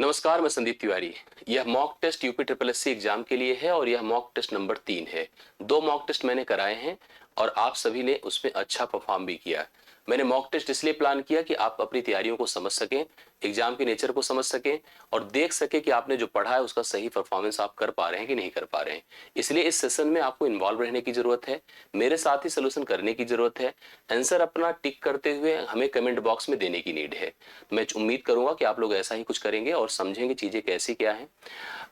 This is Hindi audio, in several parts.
नमस्कार, मैं संदीप तिवारी। यह mock test UP triple SC exam के लिए है और यह मॉक टेस्ट नंबर 3 है। 2 मॉक टेस्ट मैंने कराए हैं और आप सभी ने उसमें अच्छा परफॉर्म भी किया। मैंने मॉक टेस्ट इसलिए प्लान किया कि आप अपनी तैयारियों को समझ सकें, एग्जाम के नेचर को समझ सकें और देख सकें कि आपने जो पढ़ा है उसका सही परफॉर्मेंस आप कर पा रहे हैं कि नहीं कर पा रहे हैं। इसलिए इस सेशन में आपको इन्वॉल्व रहने की जरूरत है, मेरे साथ ही सोल्यूशन करने की जरूरत है। आंसर अपना टिक करते हुए हमें कमेंट बॉक्स में देने की नीड है। मैं उम्मीद करूंगा कि आप लोग ऐसा ही कुछ करेंगे और समझेंगे चीजें कैसी क्या है।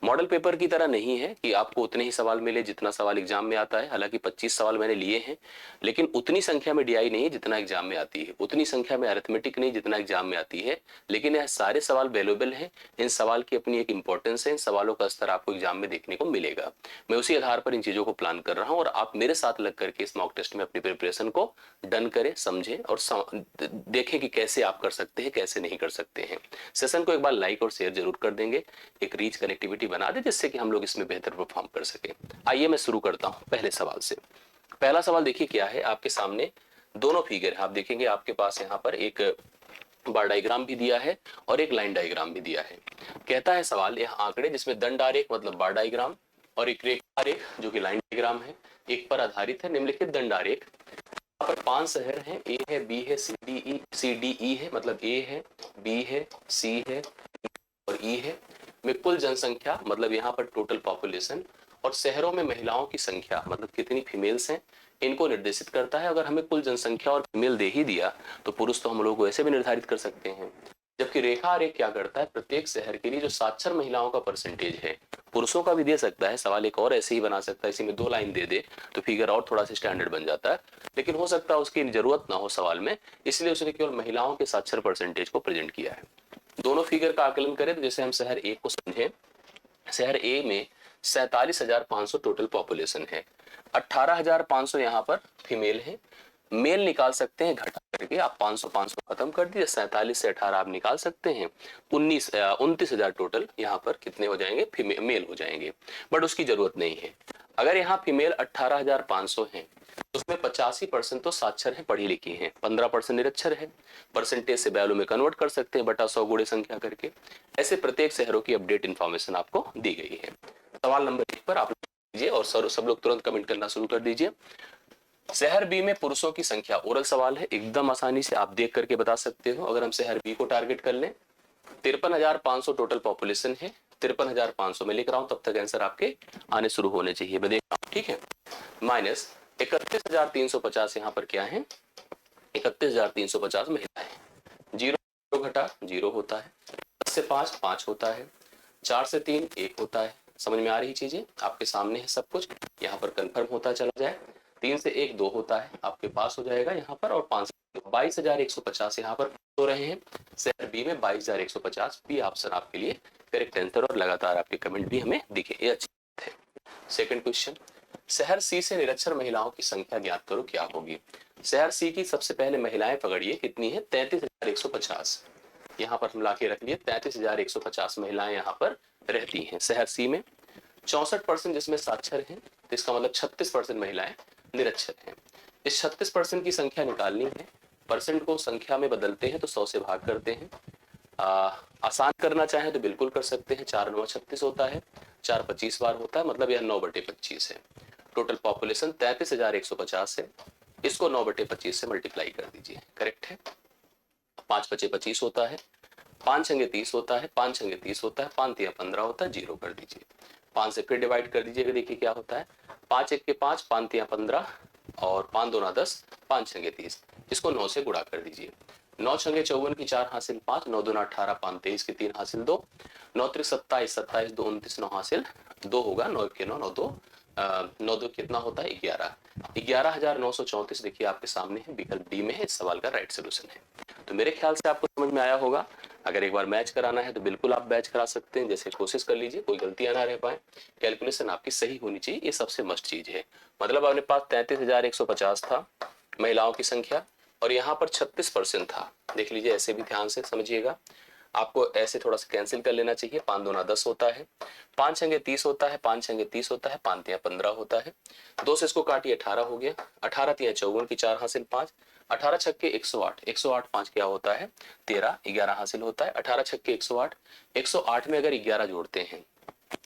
मॉडल पेपर की तरह नहीं है कि आपको उतने ही सवाल मिले जितना सवाल एग्जाम में आता है। हालांकि 25 सवाल मैंने लिए हैं, लेकिन उतनी संख्या में डीआई नहीं है जितना एग्जाम में आती है, उतनी संख्या में अरिथमेटिक नहीं जितना एग्जाम में आती है। लेकिन यह सारे सवाल वैल्यूएबल हैं, इन सवाल की अपनी एक इंपॉर्टेंस है, इन सवालों का स्तर आपको एग्जाम में देखने को मिलेगा। मैं उसी आधार पर इन चीजों को प्लान कर रहा हूं और आप मेरे साथ लग करके इस मॉक टेस्ट में अपनी प्रिपरेशन को डन करें, समझें और देखें कि कैसे आप कर सकते हैं, कैसे नहीं कर सकते हैं। सेशन को एक बार लाइक और शेयर जरूर कर देंगे, एक रीच कनेक्टिविटी बना दे जिससे कि हम लोग इसमें बेहतर परफॉर्म कर सके। आइए मैं शुरू करता हूं पहले सवाल से। पहला सवाल देखिए क्या है, आपके सामने दोनों फिगर है। आप देखेंगे आपके पास यहाँ पर एक बार डायग्राम भी दिया है और एक लाइन डायग्राम भी दिया है। कहता है सवाल, यह आंकड़े जिसमें दंड आरेख मतलब बार डायग्राम और एक रेखा आरेख जो कि लाइन डायग्राम है, एक पर आधारित है। निम्नलिखित दंड आरेख, यहाँ पर 5 शहर हैं, ए है, बी है, सी डी ई है, मतलब ए है, बी है, सी है और ई है, में कुल जनसंख्या मतलब यहाँ पर टोटल पॉपुलेशन और शहरों में महिलाओं की संख्या मतलब कितनी फीमेल्स हैं, इनको निर्देशित करता है। अगर हमें कुल जनसंख्या और फीमेल दे ही दिया तो पुरुष तो हम लोग वैसे भी निर्धारित कर सकते हैं। जबकि रेखा आरेख क्या करता है, प्रत्येक शहर के लिए जो साक्षर महिलाओं का परसेंटेज है, पुरुषों का भी दे सकता है। सवाल एक और ऐसे ही बना सकता है, इसी में 2 लाइन दे दे तो फिगर और थोड़ा सा स्टैंडर्ड बन जाता है, लेकिन हो सकता है उसकी जरूरत ना हो सवाल में, इसलिए उसने केवल महिलाओं के साक्षर परसेंटेज को प्रेजेंट किया है। दोनों फिगर का आकलन करें तो जैसे हम शहर ए को समझें, शहर ए में 47,500 टोटल पॉपुलेशन है, 18,500 यहाँ पर फीमेल है। मेल निकाल सकते हैं घटा करके, आप 500 खत्म कर दीजिए, 47 से 18 आप निकाल सकते हैं, 29,000 टोटल यहाँ पर कितने हो जाएंगे, मेल हो जाएंगे। बट उसकी जरूरत नहीं है। अगर यहाँ फीमेल 18,500 है तो उसमें 85% तो साक्षर है, पढ़ी लिखी है, 15% निरक्षर है। परसेंटेज से वैल्यू में कन्वर्ट कर सकते हैं बटा 100 गुणे संख्या करके। ऐसे प्रत्येक शहरों की अपडेट इन्फॉर्मेशन आपको दी गई है। सवाल नंबर 1 पर आप लीजिए और सब लोग तुरंत कमेंट करना शुरू कर दीजिए। शहर बी में पुरुषों की संख्या, ओरल सवाल है, एकदम आसानी से आप देख करके बता सकते हो। अगर हम शहर बी को टारगेट कर लें, 53,500 टोटल पॉपुलेशन है, 53,500 में लिख रहा हूं, तब तक आंसर आपके आने शुरू होने चाहिए, मैं देख रहा हूं, ठीक है। माइनस 31,350 यहाँ पर क्या है, 31,350 महिलाएं। 0 घटा 0 होता है, 10 से 5 5 होता है, 4 से 3 1 होता है। समझ में आ रही चीजें, आपके सामने है सब कुछ, यहाँ पर कंफर्म होता चला जाए। 3 से 1 2 होता है, आपके पास हो जाएगा यहाँ पर, और 5 22,150 यहाँ पर हो रहे हैं। शहर बी में 22,150 बी ऑप्शन आपके लिए करेक्ट आंसर, और लगातार आपके कमेंट भी हमें दिखे, ये अच्छी बात है। सेकंड क्वेश्चन, शहर सी से निरक्षर महिलाओं की संख्या ज्ञात करो, क्या होगी। शहर सी की सबसे पहले महिलाएं पकड़िए, कितनी है, 33,150। यहाँ पर हम लाके रख लिए 33,150 महिलाएं यहाँ पर रहती हैं शहर सी में। 64% जिसमें साक्षर हैं, तो इसका मतलब 36% महिलाएं निरक्षर हैं। इस 36% की संख्या निकालनी है। परसेंट को संख्या में बदलते हैं तो 100 से भाग करते हैं। आसान करना चाहे तो बिल्कुल कर सकते हैं, 4 9 36 होता है, 4 25 बार होता है, मतलब यह 9/25 है। टोटल पॉपुलेशन 33,150 है, इसको 9/25 से मल्टीप्लाई कर दीजिए, करेक्ट है। 5 5 25 होता है, 5 6 30 होता है, 5 6 30 होता है, 5 3 15 होता है, 0 कर दीजिए। 5 से फिर डिवाइड कर दीजिएगा, देखिए क्या होता है, 5 1 के 5, 5 3 15 और 5 2 10, 5 6 30, इसको 9 से गुणा कर दीजिए। 9 6 54 की 4 हासिल 5, 9 2 18, 5 23 की 3 हासिल 2, 9 3 27, 27 2 29, 9 हासिल 2 होगा, 9 के 9 9 2 9 2 कितना होता है, 11, 11,934। देखिए आपके सामने है, विकल्प डी में है, इस सवाल का राइट सोल्यूशन है। तो मेरे ख्याल से आपको समझ में आया होगा। अगर एक बार मैच कराना है तो बिल्कुल आप मैच करा सकते हैं, जैसे कोशिश कर लीजिए, कोई गलतियां ना रह पाए, कैलकुलेशन आपकी सही होनी चाहिए, ये सबसे मस्ट चीज है। मतलब अपने पास 33,150 था महिलाओं की संख्या, और यहाँ पर 36% था। देख लीजिए, ऐसे भी ध्यान से समझिएगा, आपको ऐसे थोड़ा सा कैंसिल कर लेना चाहिए। 5 2 10 होता है, 5 6 30 होता है, 5 6 30 होता है, 5 3 15 होता है, 2 से इसको काटिए, 18 हो गया, 18 3 54 की 4 हासिल 5, 18 छक्के 108, 108 5 क्या होता है 13, 11 हासिल होता है। 18 छक्के 108, 108 में अगर 11 जोड़ते हैं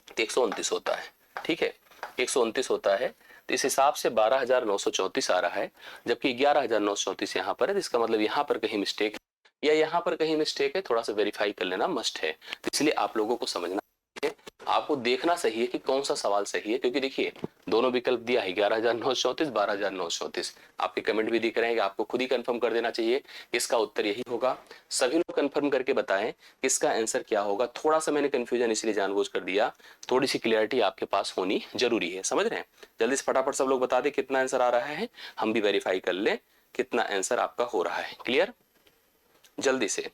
तो 129 होता है। ठीक है, 129 होता है। तो इस हिसाब से 12,934 आ रहा है, जबकि 11,934 यहाँ पर है। तो इसका मतलब यहाँ पर कहीं मिस्टेक है या यहाँ पर कहीं मिस्टेक है, थोड़ा सा वेरीफाई कर लेना मस्ट है। तो इसलिए आप लोगों को समझना है, आपको देखना सही है कि कौन सा सवाल सही है, क्योंकि देखिए दोनों विकल्प दिया है 11,934, 12,934। आपके कमेंट भी दिख रहे हैं कि आपको खुद ही कंफर्म कर देना चाहिए इसका उत्तर यही होगा। सभी लोग कंफर्म करके बताएं इसका आंसर क्या होगा। थोड़ा सा मैंने कंफ्यूजन इसलिए जानबूझ कर दिया, थोड़ी सी क्लियरिटी आपके पास होनी जरूरी है, समझ रहे हैं। जल्दी से फटाफट सब लोग बता दें कितना आंसर आ रहा है, हम भी वेरीफाई कर लें कितना आंसर आपका हो रहा है। क्लियर, जल्दी से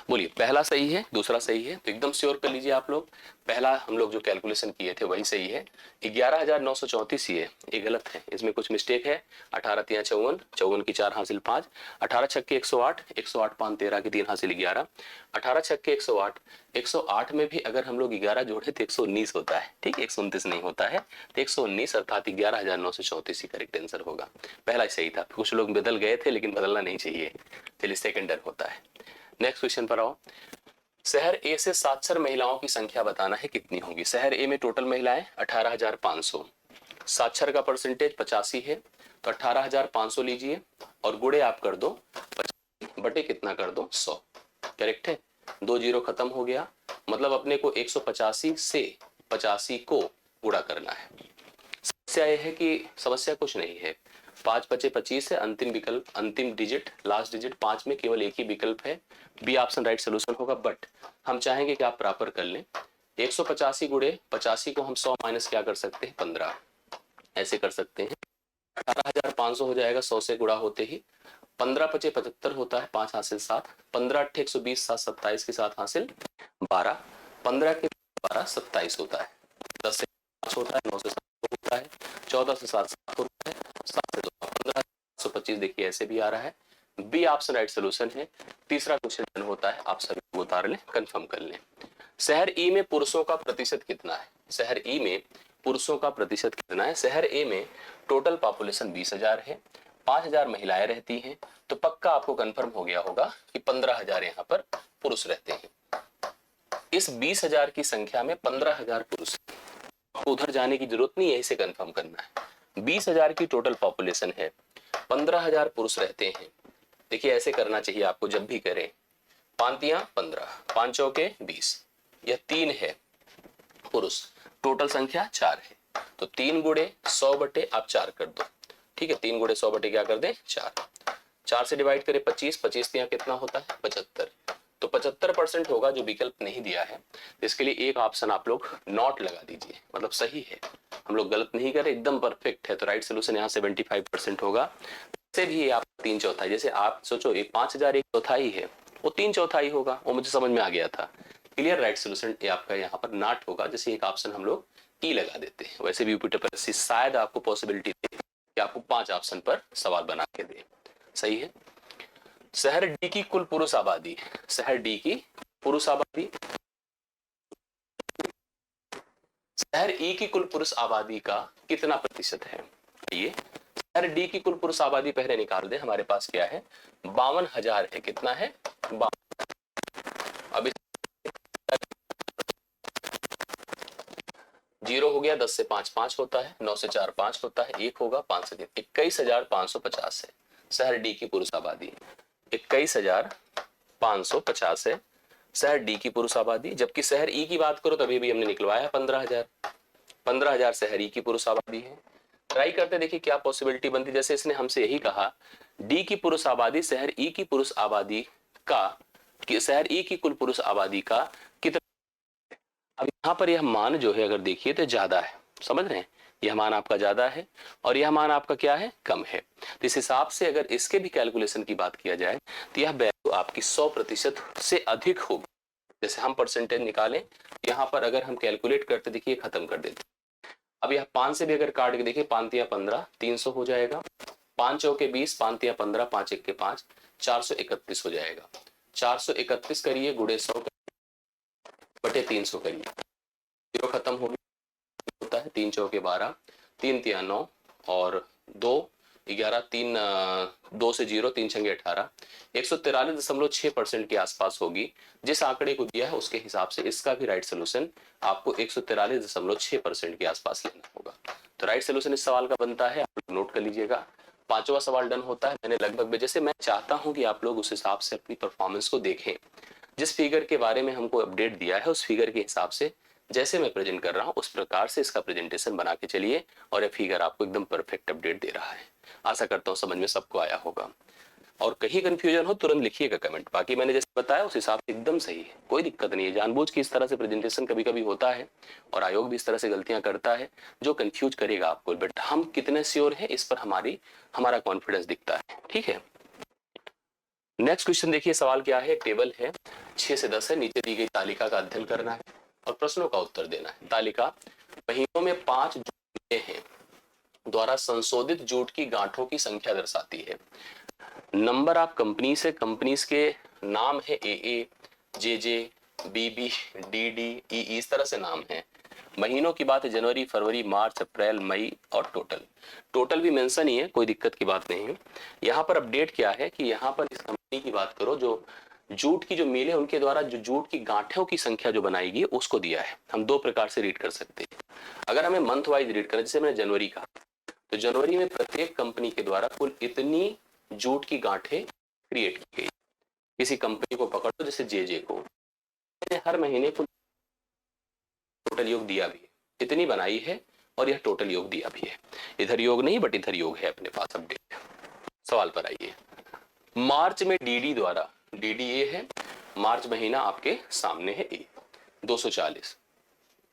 बोलिए। पहला सही है, दूसरा सही है, तो एकदम श्योर कर लीजिए आप लोग। पहला हम लोग जो कैलकुलेशन किए थे वही सही है, 11,934 ही है, ये गलत है, इसमें कुछ मिस्टेक है। 18 तिया 54, 54 की 4 हासिल 5, 18 छक्के 108, 108 5 13 की 3 हासिल 11, 18 छक्के 108, 108 में भी अगर हम लोग 11 जोड़े तो 119 होता है। ठीक है, 129 नहीं होता है, तो 119 अर्थात 11,934 ही करेक्ट आंसर होगा। पहला सही था, कुछ लोग बदल गए थे लेकिन बदलना नहीं चाहिए। चलिए सेकेंडर होता है। नेक्स्ट क्वेश्चन पर आओ। शहर ए से साक्षर महिलाओं की संख्या बताना है कितनी होगी। शहर ए में टोटल महिलाएं 18,500, साक्षर का परसेंटेज 85 है, तो 18,500 लीजिए और गुणे आप कर दो 50 बटे कितना कर दो 100। करेक्ट है, 2 जीरो खत्म हो गया, मतलब अपने को 185 से 85 को गुणा करना है। समस्या यह है कि समस्या कुछ नहीं है, 5 बचे 25 है, अंतिम विकल्प अंतिम डिजिट लास्ट डिजिट 5 में केवल एक ही विकल्प है, बी ऑप्शन राइट सोल्यूशन होगा। बट हम चाहेंगे कि आप प्रॉपर कर लें। 185 गुणे 85 को हम 100 माइनस क्या कर सकते हैं 15, ऐसे कर सकते हैं। 18,500 हो जाएगा 100 से गुणा होते ही, 15 पचे 75 होता है, 5 हासिल 7, 15 अट्ठे 120, 7 27 के साथ हासिल 12, 15 के 12 27 होता है, 10 से 5 होता है, 9 से 7 होता है, 14 से 7 7 होता है, 7 से 2 15, 125 देखिए ऐसे भी आ रहा है। बी ऑप्शन राइट सोल्यूशन है। तीसरा क्वेश्चन होता है, आप सभी उतार लें कंफर्म कर लें। शहर ई में पुरुषों का प्रतिशत कितना है। शहर ई में पुरुषों का प्रतिशत कितना है। शहर ए में टोटल पॉपुलेशन 20,000 है, 5,000 महिलाएं रहती हैं, तो पक्का आपको कंफर्म हो गया होगा कि 15,000 यहाँ पर पुरुष रहते हैं। इस 20,000 की संख्या में 15,000 पुरुष, उधर जाने की जरूरत नहीं है, इसे कंफर्म करना है। 20,000 की टोटल पॉपुलेशन है, 15,000 पुरुष रहते हैं। देखिए ऐसे करना चाहिए आपको जब भी करें, 5 15, 5 चौके 20, यह 3 है पुरुष, टोटल संख्या 4 है, तो 3 गुणे 100 बटे आप 4 कर दो। ठीक है, 3 गुणे 100 बटे क्या कर दे 4, 4 से डिवाइड करें 25, 25 यहाँ कितना होता है 75, तो 75% होगा जो विकल्प नहीं दिया है। इसके लिए एक ऑप्शन आप लोग नॉट लगा दीजिए, मतलब सही है, हम लोग गलत नहीं कर रहे, एकदम परफेक्ट है। तो राइट सोल्यूशन यहाँ 75% होगा। से भी आप 3/4, जैसे आप सोचो ये 5,000 1/4 है, वो 3/4 होगा, वो मुझे समझ में आ गया था। क्लियर, राइट सोल्यूशन आपका यहाँ पर नॉट होगा, जैसे एक ऑप्शन हम लोग ई लगा देते हैं। वैसे भी यूपी शायद आपको पॉसिबिलिटी दे कि आपको 5 ऑप्शन पर सवाल बना के दे। सही है। शहर डी की कुल पुरुष आबादी, शहर डी की पुरुष आबादी, शहर ई की कुल पुरुष आबादी का कितना प्रतिशत है। ये शहर डी की कुल पुरुष आबादी पहले निकाल दे, हमारे पास क्या है 52,000 है, कितना है 52। अब जीरो हो गया, 10 से 5 5 होता है, 9 से 4 5 होता है, 1 होगा, 5 से 3 21,550 है शहर डी की पुरुष आबादी, 21,550 है शहर डी की पुरुष आबादी। जबकि शहर ई की बात करो तभी भी हमने निकलवाया 15,000, 15,000 शहर ई की पुरुष आबादी है। ट्राई करते देखिए क्या पॉसिबिलिटी बनती, जैसे इसने हमसे यही कहा डी की पुरुष आबादी शहर ई की पुरुष आबादी का, शहर ई की कुल पुरुष आबादी का कितना। अब यहाँ पर यह मान जो है अगर देखिए तो ज्यादा है, समझ रहे हैं, यह मान आपका ज्यादा है और यह मान आपका क्या है कम है। तो इस हिसाब से अगर इसके भी कैलकुलेशन की बात किया जाए तो यह वैल्यू आपकी 100% से अधिक होगी। जैसे हम परसेंटेज निकालें, यहाँ पर अगर हम कैलकुलेट करते देखिए खत्म कर देते। अब यह 5 से भी अगर काट के देखिए 5 या 15 300 हो जाएगा, 5 चौके 20, 5 या 15, 5 एक के 5, 431 हो जाएगा। 431 करिए गुणे 100 बटे 300 करिए, जीरो खत्म हो गया, होता है 3 चौके 12, 3 तिया 9 और 2 11 3 2 से 0 3 छंगे 18 143.6% के आसपास होगी। जिस आंकड़े को दिया है उसके हिसाब से इसका भी राइट सोल्यूशन आपको 143.6% के आसपास लेना होगा। तो राइट सोल्यूशन इस सवाल का बनता है, आप नोट कर लीजिएगा। पांचवा सवाल डन होता है। मैंने लगभग जैसे मैं चाहता हूं कि आप लोग उस हिसाब से अपनी परफॉर्मेंस को देखें, जिस फिगर के बारे में हमको अपडेट दिया है उस फिगर के हिसाब से जैसे मैं प्रेजेंट कर रहा हूं उस प्रकार से इसका प्रेजेंटेशन बना के चलिए, और ये फिगर आपको एकदम परफेक्ट अपडेट दे रहा है। आशा करता हूं समझ में सबको आया होगा, और कहीं कंफ्यूजन हो तुरंत लिखिएगा कमेंट। बाकी मैंने जैसे बताया उस हिसाब से एकदम सही है, कोई दिक्कत नहीं है। जानबूझ के इस तरह से प्रेजेंटेशन कभी कभी होता है और आयोग भी इस तरह से गलतियां करता है जो कंफ्यूज करेगा आपको, बट हम कितने श्योर है इस पर हमारा कॉन्फिडेंस दिखता है। ठीक है, नेक्स्ट क्वेश्चन देखिए। सवाल क्या है, टेबल है 6 से 10 है, नीचे दी गई तालिका का अध्ययन करना है और प्रश्नों का उत्तर देना है। तालिका महीनों में 5 जूट हैं द्वारा संशोधित जूट की गांठों की संख्या दर्शाती है। नंबर ऑफ कंपनीज है, कंपनीज के नाम है ए, जे, बीबी, डी, ई, इस तरह से नाम है। महीनों की बात है जनवरी, फरवरी, मार्च, अप्रैल, मई, और टोटल भी मेंशन ही है, कोई दिक्कत की बात नहीं है। यहाँ पर अपडेट क्या है कि यहाँ पर इस कंपनी की बात करो जो जूट की जो मिल है उनके द्वारा जो जूट की गांठों की संख्या जो बनाएगी उसको दिया है। हम दो प्रकार से रीड कर सकते हैं। अगर हमें मंथ वाइज रीड करें, जैसे मैंने जनवरी का, तो जनवरी में प्रत्येक कंपनी के द्वारा कुल इतनी जूट की गांठें क्रिएट की गई। किसी कंपनी को पकड़ लो जैसे जे को, हर महीने को टोटल योग दिया भी है, इतनी बनाई है और यह टोटल योग दिया भी है। इधर योग नहीं बट इधर योग है अपने पास अपडेट। सवाल पर आइए। मार्च में डीडी द्वारा, डीडी ये है, मार्च महीना आपके सामने है ए, 240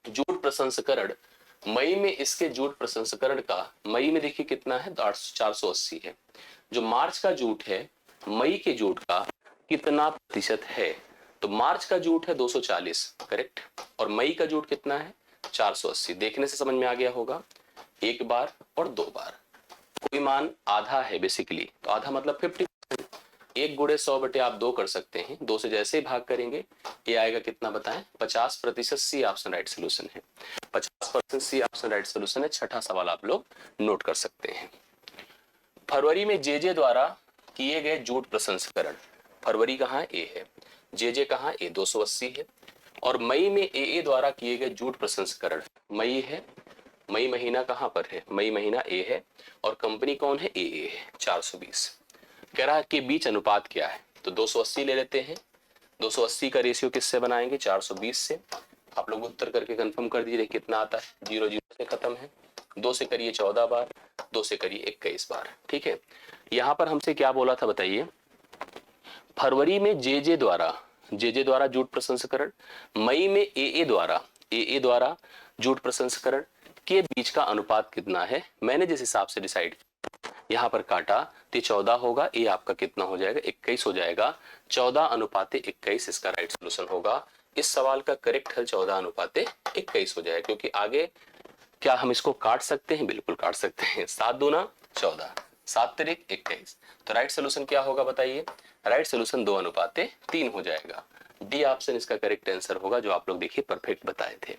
जूट प्रसंस्करण। मई में इसके जूट प्रसंस्करण का, मई में देखिए कितना है, 480 है। जो मार्च का जूट है मई के जूट का कितना प्रतिशत है, तो मार्च का जूट है 240 करेक्ट, और मई का जूट कितना है 480। देखने से समझ में आ गया होगा, एक बार और दो बार कोई मान आधा है बेसिकली, तो आधा मतलब 50%। 1 गुणे 100 बटे आप 2 कर सकते हैं, 2 से जैसे ही भाग करेंगे ये आएगा कितना बताएं, 50%। सी ऑप्शन राइट सोल्यूशन है, 50% सी ऑप्शन राइट सोल्यूशन है। छठा सवाल आप लोग नोट कर सकते हैं। फरवरी में जे द्वारा किए गए जूट प्रसंस्करण, फरवरी कहाँ ए है, जे कहाँ ए 280 है, और मई में ए द्वारा किए गए जूट प्रसंस्करण, मई है, मई महीना कहाँ पर है, मई महीना ए है, और कंपनी कौन है ए है 420। कह रहा है के बीच अनुपात क्या है, तो 280 ले लेते हैं। 280 का रेशियो किससे बनाएंगे, 420 से। आप लोग उत्तर करके कंफर्म कर दीजिए कितना आता है, 0 0 से खत्म है। 2 से करिए 14 बार, 2 से करिए 21 बार। ठीक है, यहां पर हमसे क्या बोला था बताइए, फरवरी में जे द्वारा जूट प्रसंस्करण, मई में ए द्वारा जूट प्रसंस्करण के बीच का अनुपात कितना है। मैंने जिस हिसाब से डिसाइड यहाँ पर काटा तो 14 होगा, ये आपका कितना हो जाएगा 21 हो जाएगा। 14:21 इसका राइट सोल्यूशन होगा। इस सवाल का करेक्ट हल 14:21 हो जाएगा, क्योंकि आगे क्या हम इसको काट सकते हैं, बिल्कुल काट सकते हैं। 7 दूना 14, 7 तिरिक 21, तो राइट सोल्यूशन क्या होगा बताइए, राइट सोल्यूशन 2:3 हो जाएगा। डी ऑप्शन इसका करेक्ट आंसर होगा, जो आप लोग देखिए परफेक्ट बताए थे।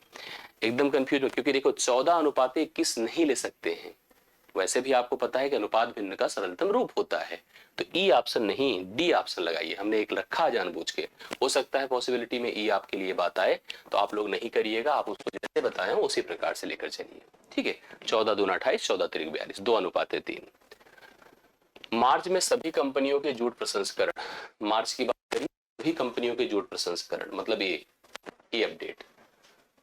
एकदम कंफ्यूज हो, क्योंकि देखो 14:21 नहीं ले सकते हैं, वैसे भी आपको पता है कि अनुपात भिन्न का सरलतम रूप होता है, तो ई ऑप्शन नहीं डी ऑप्शन लगाइए। हमने एक रखा जानबूझ के, हो सकता है पॉसिबिलिटी में ई आपके लिए बात आए, तो आप लोग नहीं करिएगा, आप उसको जैसे बताए उसी प्रकार से लेकर चलिए। ठीक है, 14 दूना 28, 14 तिरिक 42, 2:3। मार्च में सभी कंपनियों के जूट प्रसंस्करण, मार्च की बात करिए, सभी कंपनियों के जूट प्रसंस्करण मतलब ये अपडेट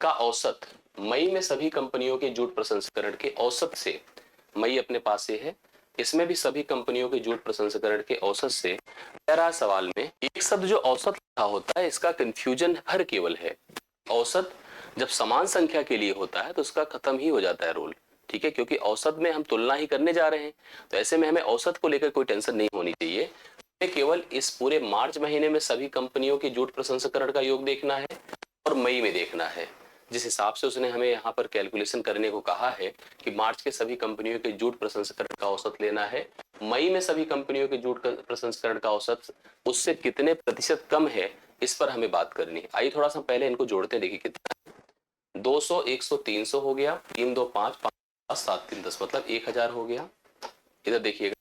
का औसत, मई में सभी कंपनियों के जूट प्रसंस्करण के औसत से, मई अपने पास से है, इसमें भी सभी कंपनियों के जूट प्रसंस्करण के औसत से। तेरह सवाल में एक शब्द जो औसत लिखा होता है इसका कंफ्यूजन हर केवल है। औसत जब समान संख्या के लिए होता है तो उसका खत्म ही हो जाता है रोल। ठीक है, क्योंकि औसत में हम तुलना ही करने जा रहे हैं, तो ऐसे में हमें औसत को लेकर कोई टेंशन नहीं होनी चाहिए। हमें केवल इस पूरे मार्च महीने में सभी कंपनियों के जूट प्रसंस्करण का योग देखना है और मई में देखना है। जिस हिसाब से उसने हमें यहाँ पर कैलकुलेशन करने को कहा है कि मार्च के सभी कंपनियों के जूट प्रसंस्करण का औसत लेना है, मई में सभी कंपनियों के जूट प्रसंस्करण का औसत उससे कितने प्रतिशत कम है, इस पर हमें बात करनी है। आइए थोड़ा सा पहले इनको जोड़ते देखिए कितना, 200 100 300 हो गया, 3 2 5 5 7 3 10 मतलब 1000 हो गया। इधर देखिएगा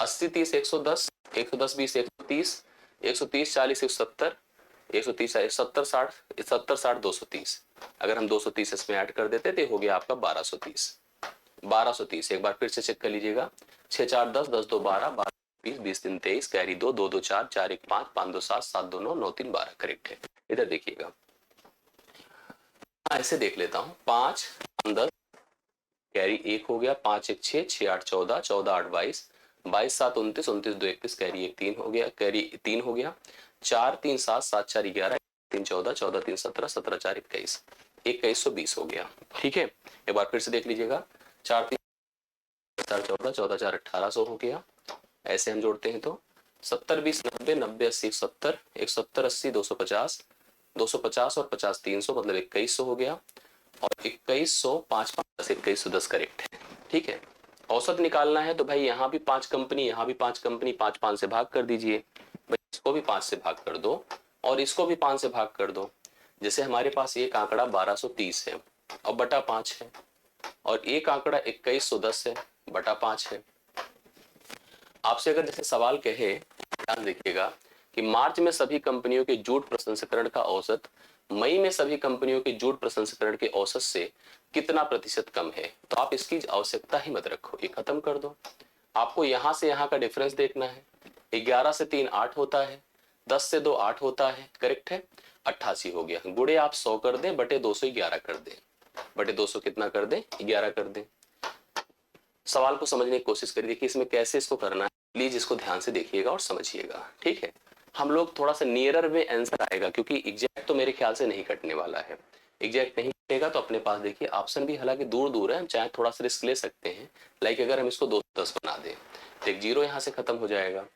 80 30 110, 110 20 130, 130 40 170, 130 70 60, 70 60 230। अगर हम 230 इसमें ऐड कर देते तो हो गया आपका 1230। 1230 एक बार फिर से चेक कर लीजिएगा। 6 4 10, 10 2 12, 12 20, 20 3 23, कैरी 2, 2 2 4, 4 1 5, 5 2 7, 7 2 9, 9 3 12। करेक्ट है। इधर देखिएगा ऐसे देख लेता हूँ, 5 10 कैरी 1 हो गया, 5 1 6, 6 8 14, 14 8 22, 22 7 29, 29 2 21, कैरी 1 3 हो गया, कैरी 3 हो गया, 4 3 7, 7 4 11, 3 14, 14 3 17, 17 4 21, 2120 हो गया। ठीक है, एक बार फिर से देख लीजिएगा, 4 3 4 14, 14 4 1800 हो गया। ऐसे हम जोड़ते हैं तो 70 20 90, 90 80 170, 170 80 250, 250 और 50 300 मतलब 2100 हो गया। और 2100 5 5 10, 2110 करेक्ट है। ठीक है, औसत निकालना है तो भाई यहाँ भी 5 कंपनी, यहाँ भी 5 कंपनी, 5 5 से भाग कर दीजिए भाई, इसको भी 5 से भाग कर दो और इसको भी 5 से भाग कर दो। जैसे हमारे पास एक आंकड़ा 1230 है और बटा 5 है, और एक आंकड़ा 2110 है बटा 5 है। आपसे अगर जैसे सवाल कहे, ध्यान देखिएगा कि मार्च में सभी कंपनियों के जूट प्रसंस्करण का औसत मई में सभी कंपनियों के जूट प्रसंस्करण के औसत से कितना प्रतिशत कम है, तो आप इसकी आवश्यकता ही मत रखो, ये खत्म कर दो। आपको यहां से यहां का डिफरेंस देखना है। 11 से 3 8 होता है, 10 से 2 8 होता है, करेक्ट है, 88 हो गया। गुड़े आप 100 कर दें, बटे 211 कर दें, बटे 200 कितना कर दें, 11 कर दें। सवाल को समझने की कोशिश करिए कि इसमें कैसे इसको करना है, प्लीज इसको ध्यान से देखिएगा और समझिएगा। ठीक है, हम लोग थोड़ा सा नियरर में आंसर आएगा, क्योंकि एग्जैक्ट तो मेरे ख्याल से नहीं कटने वाला है। एग्जैक्ट नहीं कटेगा तो अपने पास देखिए ऑप्शन भी हालांकि दूर दूर है, हम चाहे थोड़ा सा रिस्क ले सकते हैं। लाइक अगर हम इसको 210 बना दें तो एक जीरो यहाँ से खत्म हो जाएगा,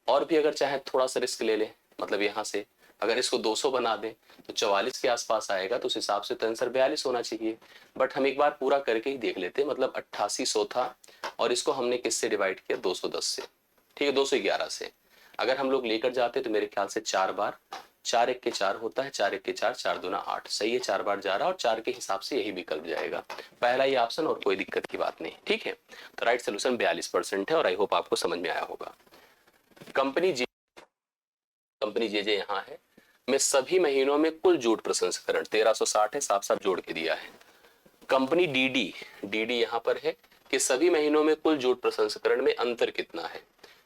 और भी अगर चाहे थोड़ा सा रिस्क ले ले, मतलब यहाँ से अगर इसको 200 बना दें तो 44 के आसपास आएगा, तो उस हिसाब से तो आंसर 42 होना चाहिए। बट हम एक बार पूरा करके ही देख लेते, मतलब 8800 था और इसको हमने किससे डिवाइड किया, 210 से। ठीक है, 211 से अगर हम लोग लेकर जाते तो मेरे ख्याल से 4 बार, 4 1 के 4 होता है, 4 1 के 4, 4 2 8, सही है, 4 बार जा रहा है और 4 के हिसाब से यही विकल्प जाएगा, पहला ही ऑप्शन, और कोई दिक्कत की बात नहीं। ठीक है, तो राइट सोल्यूशन 42% है और आई होप आपको समझ में आया होगा। कंपनी जे यहाँ है, में सभी महीनों में कुल जूट प्रसंस्करण 1360 है, साफ साफ जोड़ के दिया है। कंपनी डीडी यहाँ पर है कि सभी महीनों में कुल जूट प्रसंस्करण में अंतर कितना है।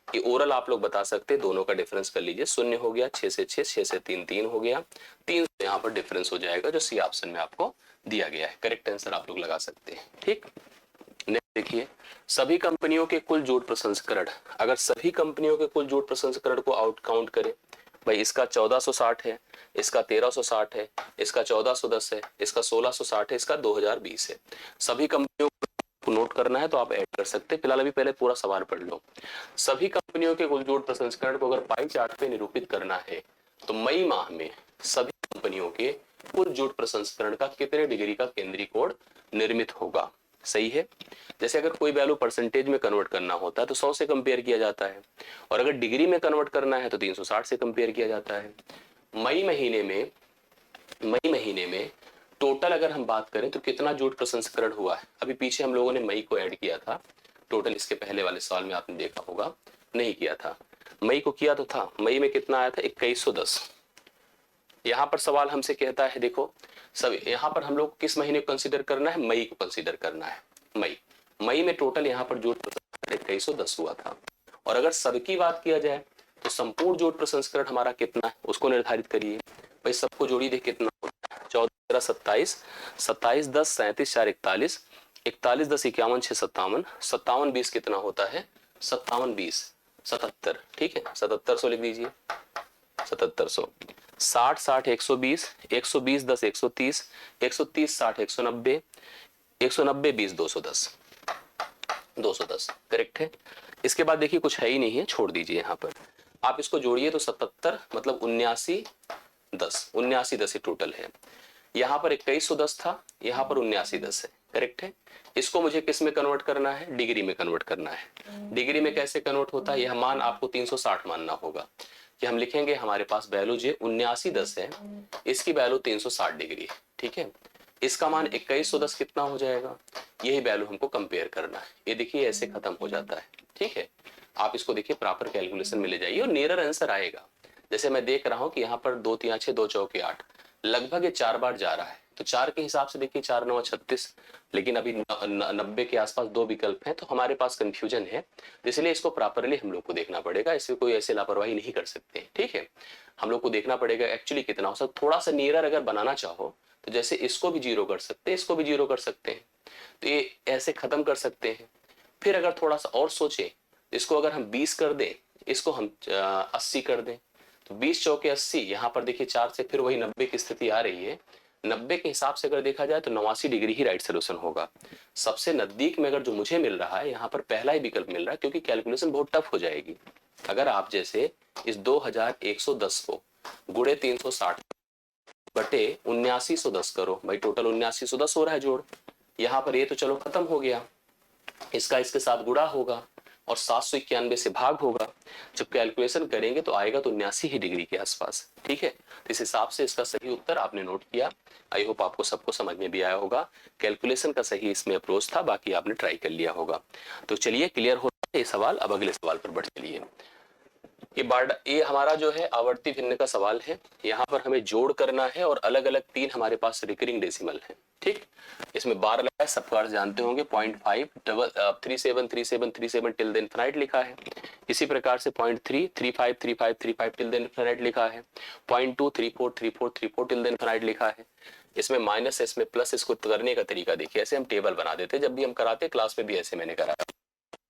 कि ओरल आप लोग बता सकते हैं, दोनों का डिफरेंस कर लीजिए, 0 हो गया, 6 से 6, 6 से 3, 3 हो गया, 3 से यहाँ पर डिफरेंस हो जाएगा जो सी ऑप्शन में आपको दिया गया है। करेक्ट आंसर आप लोग लगा सकते हैं। ठीक, नेक्स्ट देखिए, सभी कंपनियों के कुल जूट प्रसंस्करण, अगर सभी कंपनियों के कुल जूट प्रसंस्करण को आउट काउंट करें, भाई इसका 1460 है, इसका 1360 है, इसका 1410 है, इसका 1660 है, इसका 2020 है। सभी कंपनियों को नोट करना है तो आप ऐड कर सकते हैं। फिलहाल अभी पहले पूरा सवाल पढ़ लो। सभी कंपनियों के कुल जूट प्रसंस्करण को अगर पाई चार्ट पे निरूपित करना है तो मई माह में सभी कंपनियों के कुल जूट प्रसंस्करण का कितने डिग्री का केंद्रीय कोण निर्मित होगा। सही है, जैसे अगर कोई वैल्यू परसेंटेज में कन्वर्ट करना होता है तो 100 से कंपेयर किया जाता है, और अगर डिग्री में कन्वर्ट करना है तो 360 से कंपेयर किया जाता है। मई महीने में टोटल अगर हम बात करें तो कितना जूट प्रसंस्करण हुआ है, अभी पीछे हम लोगों ने मई को ऐड किया था, टोटल इसके पहले वाले सवाल में आपने देखा होगा, नहीं किया था, मई को किया तो था। मई में कितना आया था, 2110। यहाँ पर सवाल हमसे कहता है, देखो सब यहाँ पर हम लोग किस महीने को कंसीडर करना है, मई को कंसीडर करना है। मई में टोटल यहाँ पर जूट प्रसंस्करण 2110 हुआ था, और अगर सबकी बात किया जाए तो संपूर्ण जूट प्रसंस्करण हमारा कितना है उसको निर्धारित करिए। भाई सबको जोड़ी दे, कितना होता है, 14 27, 27 10 37 4 41, 41 10 51 6 57, 57 20 कितना होता है, 57 20 77। ठीक है, 7700 लिख दीजिए, 7700। 60 60 120, 120 10 130, 130 60 190, 190 20 210, 210 करेक्ट है। इसके बाद देखिए कुछ है ही नहीं है, छोड़ दीजिए। यहाँ पर आप इसको जोड़िए तो 77 मतलब 79 10, 79 10 टोटल है। यहाँ पर 2110 था, यहाँ पर 79 10 है, करेक्ट है। इसको मुझे किस में कन्वर्ट करना है, डिग्री में कन्वर्ट करना है। डिग्री में कैसे कन्वर्ट होता है, यह मान आपको 360 मानना होगा, कि हम लिखेंगे हमारे पास वैल्यू जो 79 10 है, इसकी वैल्यू 360 डिग्री है। ठीक है, इसका मान 2110 कितना हो जाएगा, यही वैल्यू हमको कंपेयर करना है। ये देखिए ऐसे खत्म हो जाता है, ठीक है। आप इसको देखिए प्रॉपर कैलकुलेशन में ले जाइए और नियरर आंसर आएगा। जैसे मैं देख रहा हूं कि यहाँ पर 2 3 6 2 चौके 8, लगभग ये 4 बार जा रहा है, तो 4 के हिसाब से देखिए 4 9 36, लेकिन अभी 90 के आसपास 2 विकल्प हैं, तो हमारे पास कंफ्यूजन है, तो इसलिए इसको प्रॉपरली हम लोग को देखना पड़ेगा। इसमें कोई ऐसे लापरवाही नहीं कर सकते, ठीक है। हम लोग को देखना पड़ेगा एक्चुअली कितना हो सकता। थोड़ा सा नियरर अगर बनाना चाहो तो जैसे इसको भी 0 कर सकते हैं, इसको भी 0 कर सकते हैं, तो ये ऐसे खत्म कर सकते हैं। फिर अगर थोड़ा सा और सोचे, इसको अगर हम 20 कर दें, इसको हम 80 कर दें, तो 20 चौके 80, यहाँ पर देखिए 4 से फिर वही 90 की स्थिति आ रही है। 90 के हिसाब से अगर देखा जाए तो 89 डिग्री ही राइट सोल्यूशन होगा। सबसे नजदीक में अगर जो मुझे मिल रहा है, यहाँ पर पहला ही विकल्प मिल रहा है, क्योंकि कैलकुलेशन बहुत टफ हो जाएगी। अगर आप जैसे इस 2110 को गुणे 360 बटे 7910 करो, भाई टोटल 7910 हो रहा है जोड़। यहाँ पर ये तो चलो खत्म हो गया, इसका इसके साथ गुणा होगा और 791 से भाग होगा। जब कैलकुलेशन करेंगे तो आएगा तो 79 ही डिग्री के आसपास, ठीक है। तो इस हिसाब से इसका सही उत्तर आपने नोट किया। आई होप आपको सबको समझ में भी आया होगा। कैलकुलेशन का सही इसमें अप्रोच था, बाकी आपने ट्राई कर लिया होगा। तो चलिए क्लियर हो ये सवाल। अब अगले सवाल पर बढ़ चलिए। ये हमारा जो है आवर्ती भिन्न का सवाल है। यहाँ पर हमें जोड़ करना है और अलग अलग 3 हमारे पास रिकरिंग डेसिमल है, ठीक। इसमें बार लगा है, सबको अर्थ जानते होंगे। 0.5 373737 टिल द इनफिनिट लिखा है। इसी प्रकार से 0.3 35 35 35 टिल द इनफिनिट लिखा है। 0.2 34 34 34 टिल द इनफिनिट लिखा है। इसमें माइनस, इसमें प्लस। इसको करने का तरीका देखिए, ऐसे हम टेबल बना देते, जब भी हम कराते क्लास में भी ऐसे मैंने कराया।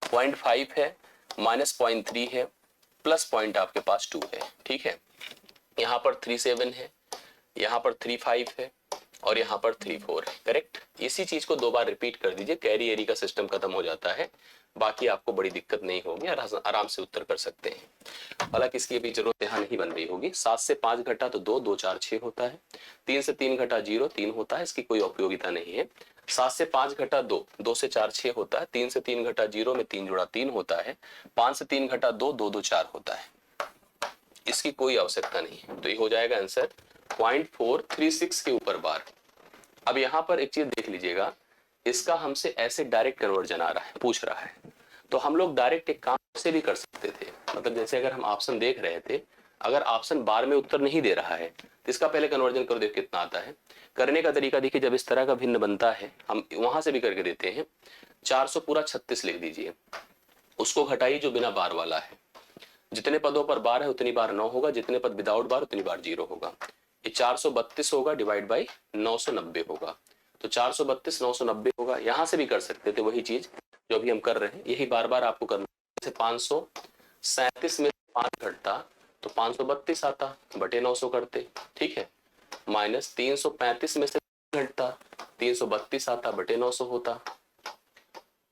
0.5 है, माइनस 0.3 है, प्लस पॉइंट आपके पास 2 है, ठीक है। यहाँ पर 37 है, यहाँ पर 35 है और यहाँ पर 34 है, करेक्ट। इसी चीज को 2 बार रिपीट कर दीजिए, कैरी एरी का सिस्टम खत्म हो जाता है। बाकी आपको बड़ी दिक्कत नहीं होगी, आराम से उत्तर कर सकते हैं। हालांकि इसकी अभी जरूरत यहाँ नहीं बन रही होगी। 7 से 5 घटा तो 2 2 4 6 होता है। 3 से 3 घटा 0 3 होता है, इसकी कोई उपयोगिता नहीं है। 7 से 5 घटा 2 2 से 4 6 होता है। 3 से 3 घटा 0 में 3 जोड़ा 3 होता है। 5 से 3 घटा 2 2 2 4 होता है, इसकी कोई आवश्यकता नहीं है। तो ये हो जाएगा आंसर 0.436 के ऊपर बार। अब यहाँ पर एक चीज देख लीजिएगा, इसका हमसे ऐसे डायरेक्ट कन्वर्जन आ रहा है, पूछ रहा है, तो हम लोग डायरेक्ट एक काम से भी कर सकते थे। मतलब जैसे अगर हम ऑप्शन देख रहे थे, अगर ऑप्शन बार में उत्तर नहीं दे रहा है तो इसका पहले कन्वर्जन कर दो कितना आता है। करने का तरीका देखिए, जब इस तरह का भिन्न बनता है हम वहां से भी करके देते हैं। 400 पूरा 36 लिख दीजिए, उसको घटाइए जो बिना बार वाला है। जितने पदों पर बार है उतनी बार 9 होगा, जितने पद विदाउट बार उतनी बार 0 होगा। ये 432 होगा डिवाइड बाई 990 होगा, तो 432 990 होगा। यहां से भी कर सकते थे वही चीज जो अभी हम कर रहे हैं, यही बार बार आपको करना है। जैसे 537 में 5 घटता तो 532 आता, बटे 900 करते, ठीक है। माइनस 335 में से घटता 332 आता, बटे 900 होता।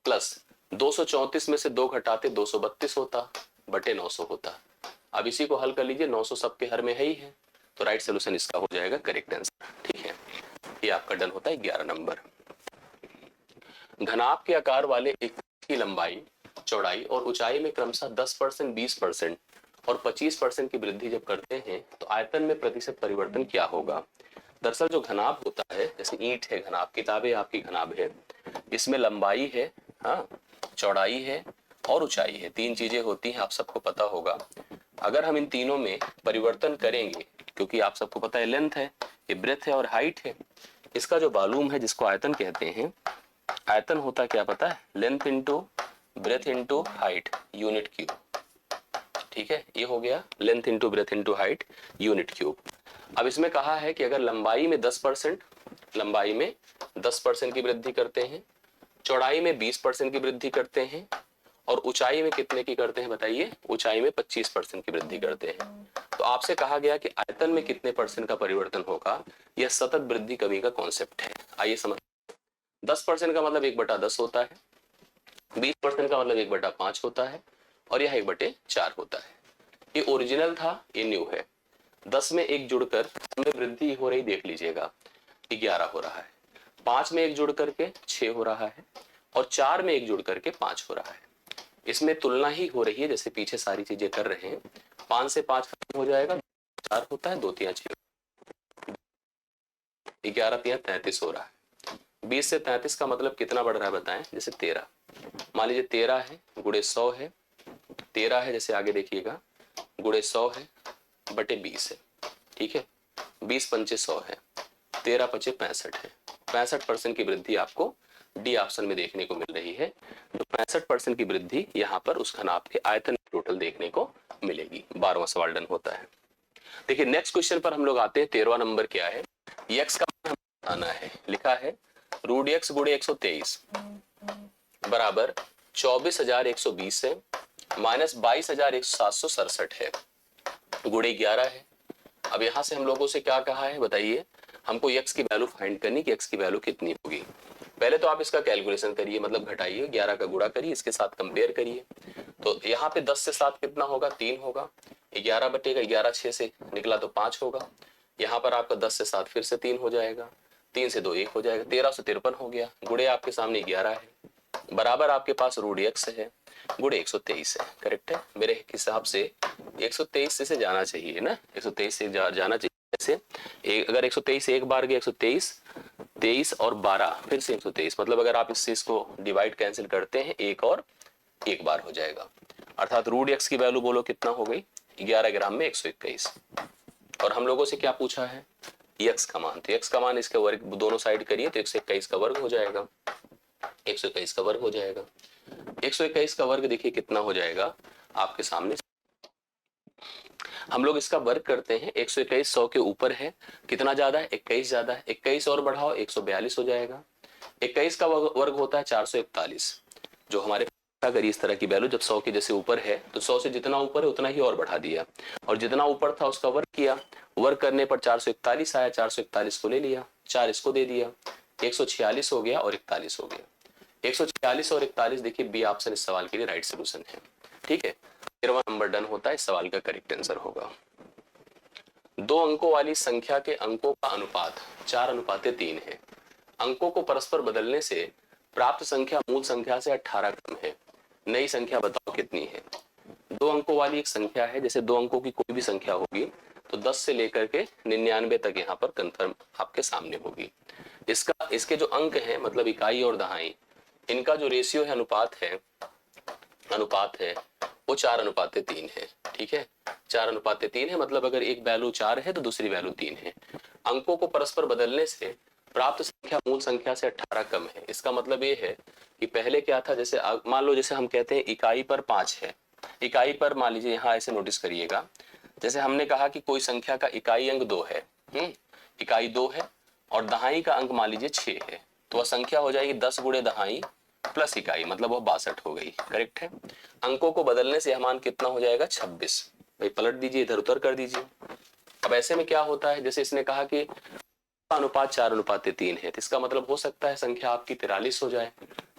प्लस 234 में से 2 घटाते 232 होता, बटे 900 होता। अब इसी को हल कर लीजिए, 900 सबके हर में है ही है, तो राइट सोल्यूशन इसका हो जाएगा करेक्ट आंसर, ठीक है। ये आपका डन होता है 11 नंबर। घनाभ के आकार वाले एक की लंबाई, चौड़ाई और ऊंचाई में क्रमशः 10%, 20% और 25% की वृद्धि जब करते हैं तो आयतन में प्रतिशत परिवर्तन क्या होगा। दरअसल जो घनाभ होता है, जैसे ईंट है घनाभ, किताबें आपकी घनाभ है, इसमें लंबाई है, हाँ, चौड़ाई है और ऊंचाई है, 3 चीजें होती हैं, आप सबको पता होगा। अगर हम इन तीनों में परिवर्तन करेंगे, क्योंकि आप सबको पता है लेंथ है, ये ब्रेथ है और हाइट है, इसका जो वॉल्यूम है जिसको आयतन कहते हैं, आयतन होता क्या पता है, length into breadth into height unit cube, ठीक है। ये हो गया length into breadth into height unit cube. अब इसमें कहा है कि अगर लंबाई में 10%, लंबाई में 10% की वृद्धि करते हैं, चौड़ाई में 20% की वृद्धि करते हैं और ऊंचाई में कितने की करते हैं बताइए, ऊंचाई में 25% की वृद्धि करते हैं, तो आपसे कहा गया कि आयतन में कितने % का परिवर्तन होगा। यह सतत वृद्धि कमी का कॉन्सेप्ट है। आइए समझ, 10% का मतलब 1/10 होता है, 20% का मतलब 1/5 होता है और यह 1/4 होता है। ये ओरिजिनल था, ये न्यू है। 10 में 1 जुड़कर हमें वृद्धि हो रही, देख लीजिएगा 11 हो रहा है, 5 में 1 जुड़ करके 6 हो रहा है और 4 में 1 जुड़ करके 5 हो रहा है। इसमें तुलना ही हो रही है, जैसे पीछे सारी चीजें कर रहे हैं। 5 से 5 खत्म हो जाएगा, 4 होता है, 2 3 6, 11 तिया 33 हो रहा है। 20 से 33 का मतलब कितना बढ़ रहा है बताएं? जैसे 13, मान लीजिए 13 है गुणे 100 है, 13 है जैसे आगे देखिएगा गुणे 100 है बटे 20 है, ठीक है। 20 पंचे 100 है, 13 पचे 65 है। 65% की वृद्धि आपको डी ऑप्शन में देखने को मिल रही है। जो 65% की वृद्धि यहाँ पर उस घनाभ के आयतन टोटल देखने को मिलेगी। 12वां सवाल डन होता है। देखिए नेक्स्ट क्वेश्चन पर हम लोग आते हैं। 13वां नंबर क्या है? यक्स का मान हमें बताना है। लिखा है रूट यक्स गुणे 123 बराबर 24,120 है माइनस 22,767 है गुणे 11 है। अब यहां से हम लोगों से क्या कहा है बताइए? हमको x की वैल्यू फाइंड करनी कि x की वैल्यू कितनी होगी। पहले तो आप इसका कैलकुलेशन करिए, मतलब घटाइए, 11 का गुणा करिए, इसके साथ कंपेयर करिए। तो यहाँ पे 10 से 7 कितना होगा? 3 होगा। 11 बटेगा 11 6 से निकला तो 5 होगा। यहाँ पर आपका 10 से 7 फिर से 3 हो जाएगा, 3 से 2 1 हो जाएगा, 1353 हो गया। गुणे आपके सामने 11 है बराबर आपके पास रूट x है गुणे 123 है। करेक्ट है मेरे हिसाब से 123 से जाना चाहिए ना, 123 से जाना चाहिए। ऐसे अगर 123 से एक बार गया 123, 23 और 12 फिर से 123, मतलब अगर आप इस चीज को डिवाइड कैंसिल करते हैं एक और एक बार हो जाएगा। अर्थात रूट x की वैल्यू बोलो कितना हो गई? 11 ग्राम में 121। और हम लोगों से क्या पूछा है? x का मान। तो x का मान इसके वर्ग दोनों साइड करिए तो 121 का वर्ग हो जाएगा। 121 का वर्ग हो जाएगा। 121 का वर्ग देखिए कितना हो जाएगा आपके सामने। हम लोग इसका वर्ग करते हैं। 121 100 के ऊपर है, कितना ज्यादा है? 21 ज्यादा है। 21 और बढ़ाओ 142 हो जाएगा। 21 का वर्ग होता है 441। जो हमारे करिए इस तरह की वैल्यू जब 100 के जैसे ऊपर है तो 100 से जितना ऊपर है उतना ही और बढ़ा दिया, और जितना ऊपर था उसका वर्ग किया। वर्ग करने पर 441 आया, 441 को ले लिया, 4 इसको दे दिया, 146 हो गया और 41 हो गया। 146 और 41 देखिए बी ऑप्शन इस सवाल के लिए राइट सोल्यूशन है। ठीक है, 13वां नंबर डन होता है। इस सवाल का करेक्ट आंसर होगा। 2 अंकों वाली संख्या के अंकों का अनुपात 4:3 है। अंकों को परस्पर बदलने से प्राप्त संख्या मूल संख्या से 18 कम है। नई संख्या बताओ कितनी है? 2 अंकों वाली एक संख्या है, जैसे 2 अंकों की कोई भी संख्या होगी तो 10 से लेकर के 99 तक यहाँ पर कंफर्म आपके सामने होगी। इसके जो अंक हैं मतलब इकाई और दहाई, इनका जो रेशियो है अनुपात है वो 4:3 है। ठीक है, 4:3 है, मतलब अगर एक वैल्यू 4 है तो दूसरी वैल्यू 3 है। अंकों को परस्पर बदलने से प्राप्त संख्या मूल संख्या से 18 कम है। इसका मतलब ये है कि पहले क्या था, जैसे मान लो जैसे हम कहते हैं इकाई पर 5 है, इकाई पर मान लीजिए यहाँ ऐसे नोटिस करिएगा, जैसे हमने कहा कि कोई संख्या का इकाई अंक 2 है, इकाई 2 है और दहाई का अंक मान लीजिए 6 है, तो वह संख्या हो जाएगी 10 गुणे दहाई प्लस इकाई, मतलब वह 62 हो गई। करेक्ट है। अंकों को बदलने से यह मान कितना हो जाएगा? 26। भाई पलट दीजिए, इधर उधर कर दीजिए। अब ऐसे में क्या होता है, जैसे इसने कहा कि अनुपात 4:3 है, तो इसका मतलब हो सकता है संख्या आपकी 43 हो जाए,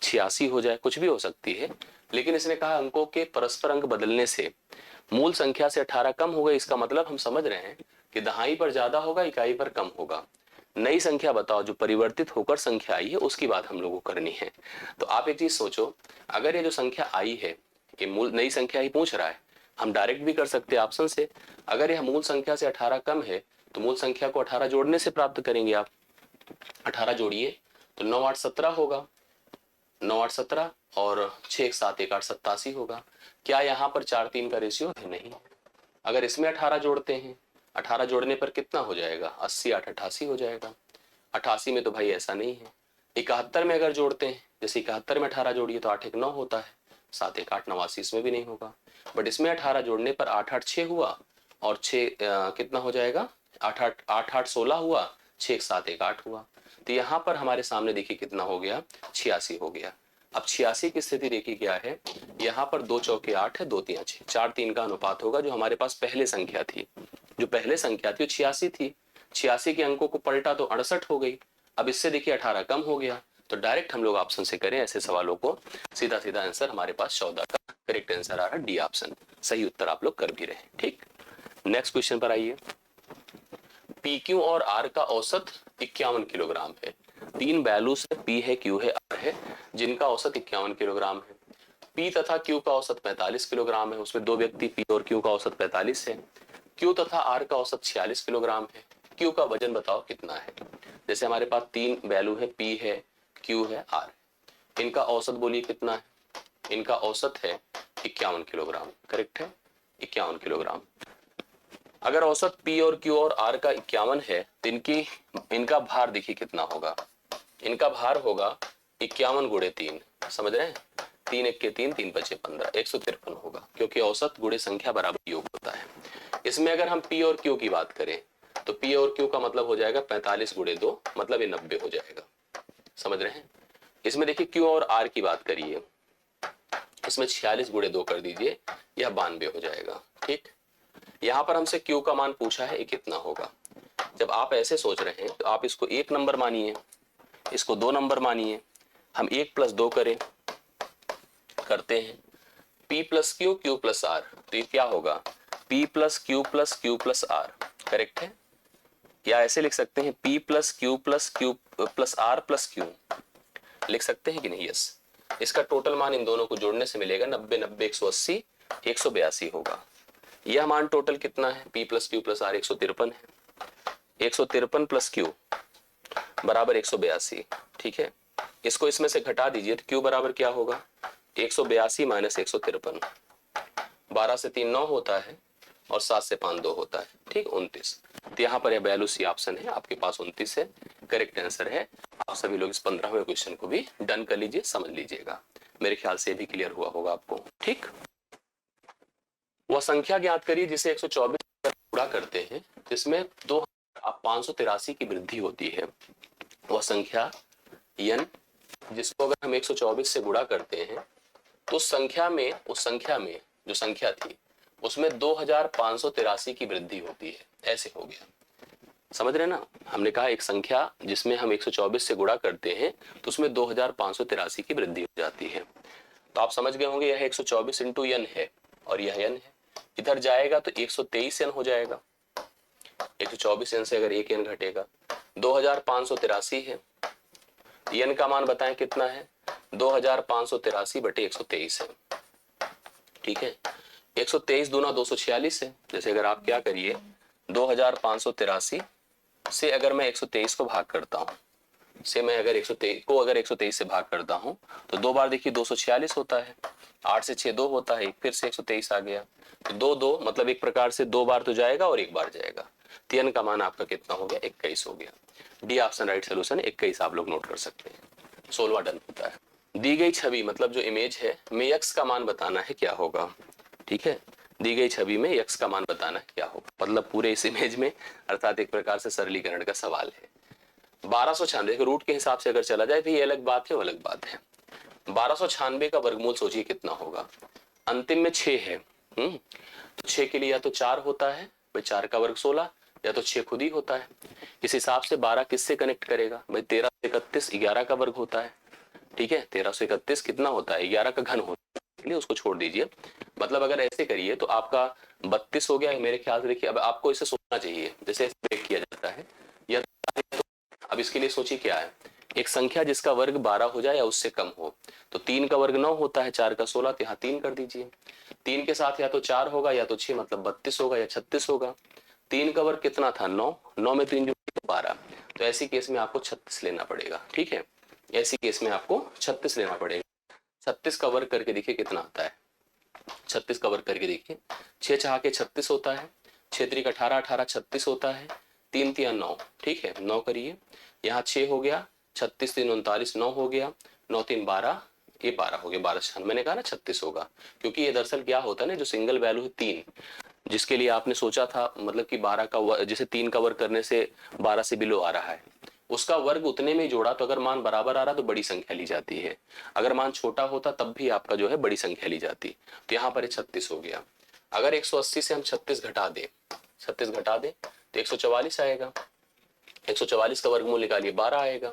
86 हो जाए, कुछ भी हो सकती है। लेकिन इसने कहा अंकों के परस्पर अंक बदलने से मूल संख्या से 18 कम हो गई। इसका मतलब हम समझ रहे हैं कि दहाई पर ज्यादा होगा, इकाई पर कम होगा। नई संख्या बताओ जो परिवर्तित होकर संख्या आई है, उसकी बात हम लोगों को करनी है। तो आप एक चीज सोचो, अगर ये जो संख्या आई है ये मूल नई संख्या ही पूछ रहा है, हम डायरेक्ट भी कर सकते हैं ऑप्शन से। अगर यह मूल संख्या से 18 कम है तो मूल संख्या को 18 जोड़ने से प्राप्त करेंगे आप। 18 जोड़िए तो 9 8 17 होगा, 9 8 17 और 6 7 1 8 87 होगा। क्या यहाँ पर 4 3 का रेशियो है? नहीं। अगर इसमें 18 जोड़ते हैं, 18 जोड़ने पर कितना हो जाएगा? 80 8 88 हो जाएगा। 88 में तो भाई ऐसा नहीं है। 71 में अगर जोड़ते हैं, जैसे 71 में 18 जोड़िए तो 8 1 9 होता है, 7 1 8 89, इसमें भी नहीं होगा। बट इसमें 18 जोड़ने पर 8 8 6 हुआ और 6 कितना हो जाएगा? 8 8 16 हुआ, 6 7 1 8 हुआ। तो यहाँ पर हमारे सामने देखिए कितना हो गया? 86 हो गया। अब 86 की स्थिति देखिए क्या है, यहाँ पर 2 चौके 8 है, 2 3 6, 4 3 का अनुपात होगा। जो हमारे पास पहले संख्या थी, जो पहले संख्या थी वो 86 थी। 86 के अंकों को पलटा तो 68 हो गई। अब इससे देखिए 18 कम हो गया। तो डायरेक्ट हम लोग ऑप्शन से करें ऐसे सवालों को, सीधा सीधा आंसर हमारे पास 14 का करेक्ट आंसर आ रहा है, डी ऑप्शन। सही उत्तर आप लोग कर भी रहे। ठीक, नेक्स्ट क्वेश्चन पर आइए। PQ और R का औसत 51 किलोग्राम है। 3 वैल्यूज है, P है, Q है, R है, जिनका औसत 51 किलोग्राम है। P तथा Q का औसत 45 किलोग्राम है। उसमें 2 व्यक्ति P और Q का औसत 45 है। Q तथा R का औसत 46 किलोग्राम है। क्यू का वजन बताओ कितना है। जैसे हमारे पास तीन वैल्यू है, पी है, क्यू है, आर। इनका औसत बोलिए कितना है। इनका औसत है 51 किलोग्राम। करेक्ट है, 51 किलोग्राम। अगर औसत पी और क्यू और आर का 51 है तो इनका भार देखिए कितना होगा। इनका भार होगा 51 गुणे 3। समझ रहे हैं, 3 1 3, 3 5 15, 153 होगा, क्योंकि औसत गुणे संख्या बराबर योग होता है। इसमें अगर हम पी और क्यू की बात करें तो पी और क्यू का मतलब हो जाएगा 45 गुणे 2, मतलब ये 90 हो जाएगा। समझ रहे हैं। इसमें देखिए क्यू और आर की बात करिए, इसमें 46 गुणे 2 कर दीजिए, यह 92 हो जाएगा। ठीक, यहां पर हमसे क्यू का मान पूछा है, ये कितना होगा। जब आप ऐसे सोच रहे हैं तो आप इसको 1 नंबर मानिए, इसको 2 नंबर मानिए। हम 1 + 2 करते हैं, P + Q, Q + R, तो ये क्या होगा, P + Q + Q + R। Correct है, या ऐसे लिख सकते हैं P + Q + Q + R + Q, लिख सकते हैं कि नहीं। यस, इसका टोटल मान इन दोनों को जोड़ने से मिलेगा 90 90 180 182 होगा। यह मान टोटल कितना है, P + Q + R 153 है। 153 + Q बराबर 182। ठीक है, इसको इसमें से घटा दीजिए तो Q बराबर क्या होगा, 182 - 153। 12 से 3 9 होता है और 7 से 5 2 होता है। ठीक, 29। तो यहाँ पर यह वैल्यू सी ऑप्शन है, आपके पास 29 है, करेक्ट आंसर है। आप सभी लोग इस 15वें क्वेश्चन को भी डन कर लीजिए, समझ लीजिएगा। मेरे ख्याल से भी क्लियर हुआ होगा आपको। ठीक, वह संख्या ज्ञात करिए जिसे 124 गुणा करते हैं जिसमें 2583 की वृद्धि होती है। वह संख्या n, जिसको अगर हम 124 से गुणा करते हैं तो उस संख्या में जो संख्या थी उसमें 2583 की वृद्धि होती है। ऐसे हो गया, समझ रहे ना। हमने कहा एक संख्या जिसमें हम 124 से गुणा करते हैं तो उसमें 2583 की वृद्धि हो जाती है। तो आप समझ गए होंगे यह 124 × n है और यह n है। इधर जाएगा तो 123 n हो जाएगा। 124 n से अगर 1 n घटेगा 2583 है। n का मान बताएं कितना है, 2583 बटे 123 है। ठीक है, 123 दूना 246 है। जैसे अगर आप क्या करिए, 2583 से अगर मैं 123 को भाग करता हूं, से मैं अगर 123 से भाग करता हूं तो 2 बार देखिए 246 होता है, 8 से 6 2 होता है, फिर से 123 आ गया। तो 2 2 मतलब एक प्रकार से 2 बार तो जाएगा और 1 बार जाएगा। तो n का मान आपका कितना हो गया, 21 हो गया। डी ऑप्शन राइट सोल्यूशन 21 आप लोग नोट कर सकते हैं। 16वां डन होता है। दी गई छवि मतलब जो इमेज है में x का मान बताना है क्या होगा। ठीक है, दी गई छवि में x का मान बताना है क्या होगा, मतलब पूरे इस इमेज में, अर्थात एक प्रकार से सरलीकरण का सवाल है। 1296 रूट के हिसाब से अगर चला जाए तो ये अलग बात है, वो अलग बात है। 1296 का वर्गमूल सोचिए कितना होगा। अंतिम में 6 है, तो 6 के लिए या तो 4 होता है, भाई 4 का वर्ग 16, या तो 6 खुद ही होता है। इस हिसाब से 12 किससे कनेक्ट करेगा, भाई 13 से 31 11 का वर्ग होता है। ठीक है, 13 से 31 कितना होता है, 11 का घन होता है, इसलिए उसको छोड़ दीजिए। मतलब अगर ऐसे करिए तो आपका 32 हो गया मेरे ख्याल से। देखिए अब आपको इसे सोचना चाहिए जैसे ब्रेक किया जाता है, या तो अब इसके लिए सोचिए क्या है, एक संख्या जिसका वर्ग 12 हो जाए या उससे कम हो। तो 3 का वर्ग 9 होता है, 4 का 16, तो यहाँ 3 कर दीजिए। 3 के साथ या तो 4 होगा या तो 6, मतलब 32 होगा या 36 होगा। 3 का वर्ग कितना था, 9, 9 में 3 जोड़िए तो 12। तो ऐसी केस में आपको 36 लेना पड़ेगा। ठीक है, ऐसी केस में आपको 36 लेना पड़ेगा। 36 का वर्ग करके देखिए कितना आता है। 36 का वर्ग करके देखिए, 6 4 के 36 होता है, 6 3 18 18 36 होता है, 3 3 9। ठीक है, 9 करिए, यहाँ 6 हो गया, 36 3 39, 9 हो गया, 9 3 12, ये 12 हो गया, 12 6, मैंने कहा ना 36 होगा। क्योंकि ये दरअसल क्या होता है ना, जो सिंगल वैल्यू है 3, जिसके लिए आपने सोचा था मतलब कि 12 का जैसे 3 का वर्ग करने से 12 से बिलो आ रहा है, उसका वर्ग उतने में जोड़ा तो अगर मान बराबर आ रहा तो बड़ी संख्या ली जाती है। अगर मान छोटा होता तब भी आपका जो है बड़ी संख्या ली जाती। तो यहाँ पर 36 हो गया। अगर 180 से हम 36 घटा दें, 36 घटा दें तो 144 आएगा। 144 का वर्गमूल निकालिए, 12 आएगा।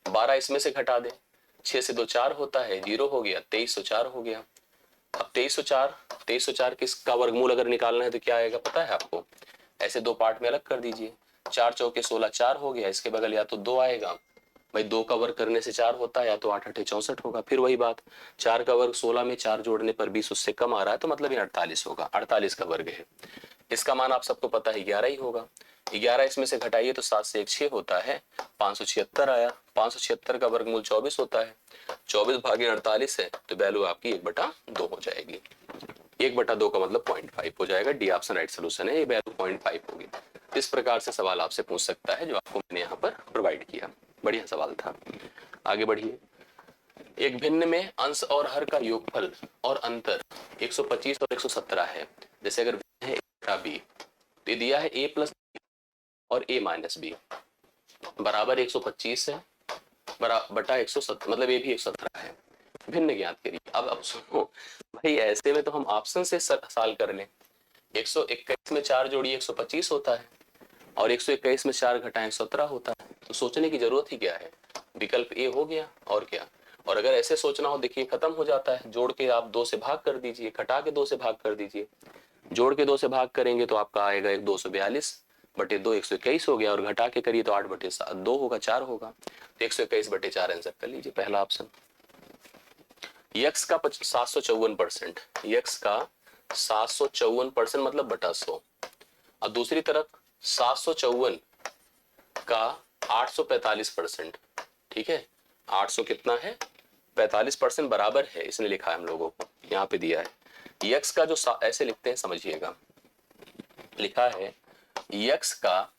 12 इसमें से घटा दें, 6 से 2 4 होता है, 0 हो गया, 2304 हो गया। अब 2304 किसका वर्गमूल अगर निकालना है तो क्या आएगा पता है आपको, ऐसे 2 पार्ट में अलग कर दीजिए। 4 चौके 16, 4 हो गया, इसके बगल या तो 2 आएगा, भाई 2 का वर्ग करने से 4 होता है, या तो 8 8 64 होगा। फिर वही बात, 4 का वर्ग 16 में 4 जोड़ने पर 20 उससे कम आ रहा है, तो मतलब ये 48 होगा, 48 का वर्ग है। इसका मान आप सबको पता है 11 ही होगा। 11 इसमें से घटाइए तो 7 से 1 6 होता है, 576 आया। 576 का वर्गमूल 24 होता है, 24 भागे 48 है, तो वैल्यू आपकी 1/2 हो जाएगी। 1/2 का मतलब 0.5 हो जाएगा। डी ऑप्शन राइट सोल्यूशन है, ये वैल्यू 0.5 होगी। इस प्रकार से सवाल आपसे पूछ सकता है जो आपको मैंने यहाँ पर प्रोवाइड किया। बढ़िया सवाल था। आगे बढ़िए। एक भिन्न में अंश और हर का योगफल और अंतर 125 और 117 है। जैसे अगर भिन्न है a b, तो दिया है a प्लस और a माइनस बी बराबर 125 है बटा 117, मतलब ये भी 117 है। भिन्न ज्ञात करिए। अब सुनो भाई, ऐसे में तो हम ऑप्शन से सॉल्व कर लें। 121 में 4 जोड़िए 125 होता है और 121 में 4 घटाएं 17 होता है। तो सोचने की जरूरत ही क्या है, विकल्प ए हो गया और क्या। और अगर ऐसे सोचना हो, देखिए खत्म हो जाता है। जोड़ के आप 2 से भाग कर दीजिए, घटा के 2 से भाग कर दीजिए। जोड़ के 2 से भाग करेंगे तो आपका आएगा 242 बटे 2 121 हो गया, और घटा के करिए तो 8 बटे 2 होगा, 4 होगा। तो 121 बटे 4 आंसर कर लीजिए, पहला ऑप्शन। यक्स का 754%, यक्स का 754% मतलब बटा 100। और दूसरी तरफ 754 का 845%, ठीक है। 800 कितना है, 45% बराबर है, इसने लिखा है हम लोगों को, यहाँ पे दिया है। यक्स का जो ऐसे लिखते हैं, समझिएगा, लिखा है यक्स का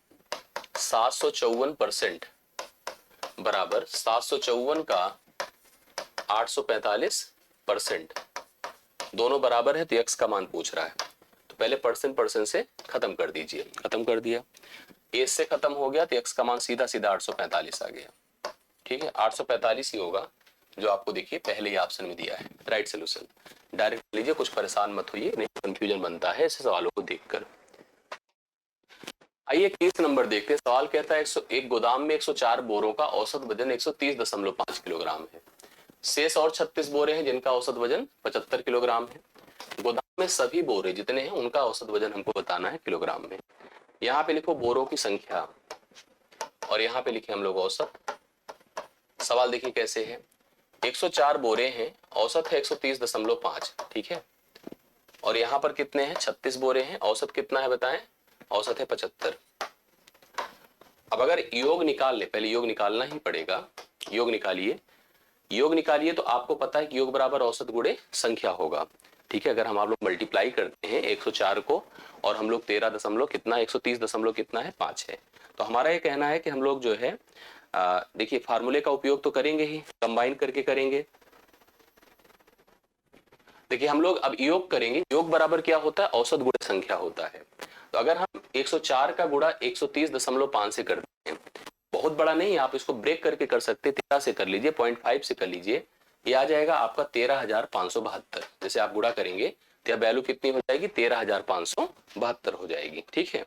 754% बराबर 754 का 845%, दोनों बराबर है, तो यक्स का मान पूछ रहा है। तो पहले परसेंट से खत्म कर दीजिए, खत्म कर दिया। ए से खत्म हो गया तो यक्स का मान सीधा सीधा 845 आ गया, ठीक है। 845 ही होगा जो आपको देखिए पहले ही ऑप्शन में दिया है, राइट सोल्यूशन। डायरेक्ट लीजिए, कुछ परेशान मत होइए, नहीं कंफ्यूजन बनता है ऐसे सवालों को देखकर। आइए केस नंबर देखते हैं। सवाल कहता है एक गोदाम में 104 बोरों का औसत वजन 130.5 किलोग्राम है। शेष और 36 बोरे हैं जिनका औसत वजन 75 किलोग्राम है। गोदाम में सभी बोरे जितने हैं उनका औसत वजन हमको बताना है किलोग्राम में। यहाँ पे लिखो बोरों की संख्या और यहाँ पे लिखे हम लोग औसत। सवाल देखिए कैसे है, 104 बोरे हैं, औसत है 130.5, ठीक है। और यहाँ पर कितने हैं, 36 बोरे हैं, औसत कितना है बताएं, औसत है 75। अब अगर योग निकाल ले, पहले योग निकालना ही पड़ेगा। योग निकालिए, योग निकालिए तो आपको पता है कि योग बराबर औसत गुणे संख्या होगा, ठीक है। अगर हम आप लोग मल्टीप्लाई करते हैं 104 को और हम लोग 13 दशमलव कितना 130 दशमलव कितना है 5 है, तो हमारा ये कहना है कि हम लोग जो है देखिए फार्मूले का उपयोग तो करेंगे ही, कंबाइन करके करेंगे। देखिए हम लोग अब योग करेंगे, योग बराबर क्या होता है, औसत गुणे संख्या होता है। तो अगर हम 104 का गुणा 130.5 से करते हैं, बहुत बड़ा नहीं, आप इसको ब्रेक करके कर सकते हैं, 13 से कर लीजिए, 0.5 से कर लीजिए, ये आ जाएगा आपका 13,572। जैसे आप गुणा करेंगे तो वैल्यू कितनी हो जाएगी, 13,572 हो जाएगी, ठीक है।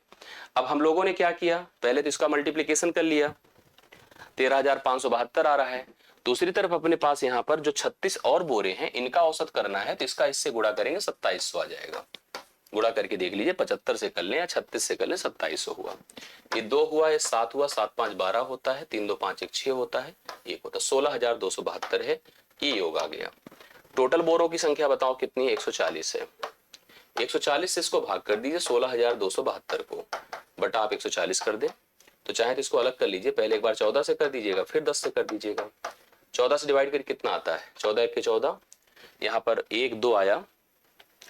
अब हम लोगों ने क्या किया, पहले तो इसका मल्टीप्लीकेशन कर लिया, 13,572 आ रहा है। दूसरी तरफ अपने पास यहाँ पर जो 36 और बोरे हैं इनका औसत करना है, तो इसका इससे गुणा करेंगे 2700 आ जाएगा। गुणा करके देख लीजिए, 75 से कर लें या 36 से कर लें, 2700 हुआ। ये 2 हुआ, ये 7 हुआ, 7 5 12 होता है, 3 2 5 1 6 होता है, 1 होता है, 16,272 है, ये योग आ गया। टोटल बोरों की संख्या बताओ कितनी है, 140 है। 140 से इसको भाग कर दीजिए 16,272 को, बटा आप 140 कर दे। तो चाहे तो इसको अलग कर लीजिए, पहले एक बार 14 से कर दीजिएगा, फिर 10 से कर दीजिएगा। 14 से डिवाइड करके कितना आता है, 14 1 के 14, यहाँ पर 1 2 आया,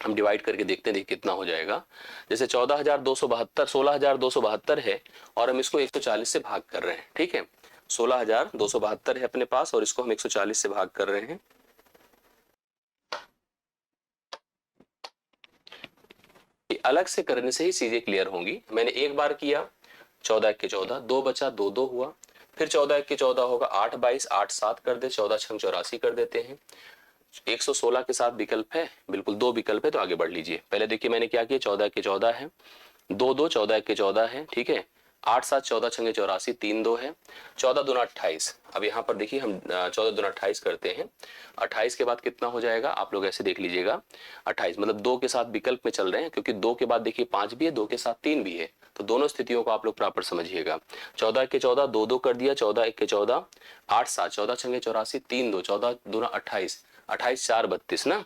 हम डिवाइड करके देखते हैं, देखिए कितना हो जाएगा। जैसे 14,272 16,272 है और हम इसको 140 से भाग कर रहे हैं, ठीक है। 16,272 है अपने पास और इसको हम 140 से भाग कर रहे हैं। अलग से करने से ही चीजें क्लियर होंगी। मैंने एक बार किया, 14 1 के 14, 2 बचा, 2 2 हुआ, फिर 14 1 के 14 होगा, 8 22 8 7 कर दे, 14 6 84 कर देते हैं। 116 के साथ विकल्प है, बिल्कुल 2 विकल्प है, तो आगे बढ़ लीजिए। पहले देखिए मैंने क्या किया, 14 के 14 है, 2 2 14 के 14 है, ठीक है। 8 7 14 6 84, 3 2 है, 14 दूना 28। अब यहाँ पर देखिए हम 14 दूना 28 करते हैं, 28 के बाद कितना हो जाएगा, आप लोग ऐसे देख लीजिएगा, 28 मतलब 2 के साथ विकल्प में चल रहे हैं, क्योंकि 2 के बाद देखिए 5 भी है, 2 के साथ 3 भी है, तो दोनों स्थितियों को आप लोग प्रॉपर समझिएगा। 14 के 14 2 2 कर दिया, 14 1 के 14, 8 7 14 6 84, 3 2, 14 दूना 28, 28 4 32 ना,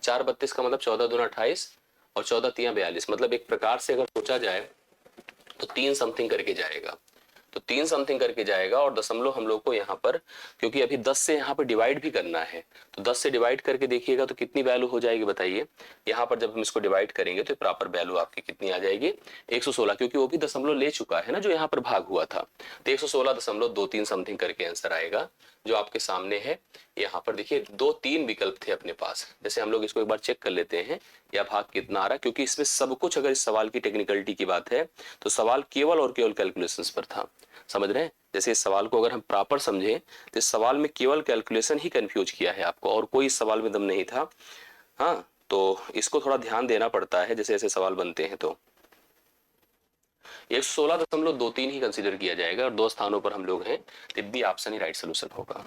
4 32 का मतलब 14 दूना 28 और 14 तियां 42, मतलब एक प्रकार से अगर सोचा जाए तो 3 समथिंग करके जाएगा। तो 3 समथिंग करके जाएगा और दशमलव हम लोग को यहाँ पर, क्योंकि अभी 10 से यहाँ पर डिवाइड भी करना है, तो 10 से डिवाइड करके देखिएगा तो कितनी वैल्यू हो जाएगी बताइए। यहाँ पर जब हम इसको डिवाइड करेंगे तो प्रॉपर वैल्यू आपकी कितनी आ जाएगी, 116, क्योंकि वो भी दशमलव ले चुका है ना जो यहाँ पर भाग हुआ था। तो 116.23 समथिंग करके आंसर आएगा जो आपके सामने है। यहाँ पर देखिए 2-3 विकल्प थे अपने पास, जैसे हम लोग इसको एक बार चेक कर लेते हैं या भाग कितना आ रहा है, क्योंकि इसमें सब कुछ, अगर इस सवाल की टेक्निकलिटी की बात है तो सवाल केवल और केवल कैलकुलेशंस पर था। समझ रहे हैं? जैसे इस सवाल को अगर हम प्रॉपर समझें तो इस सवाल में केवल कैलकुलेशन ही कंफ्यूज किया है आपको, और कोई सवाल में दम नहीं था। हाँ, तो इसको थोड़ा ध्यान देना पड़ता है जैसे ऐसे सवाल बनते हैं। तो 116.23 ही कंसीडर किया जाएगा और 2 स्थानों पर हम लोग हैं, बी ऑप्शन ही राइट सोल्यूशन होगा।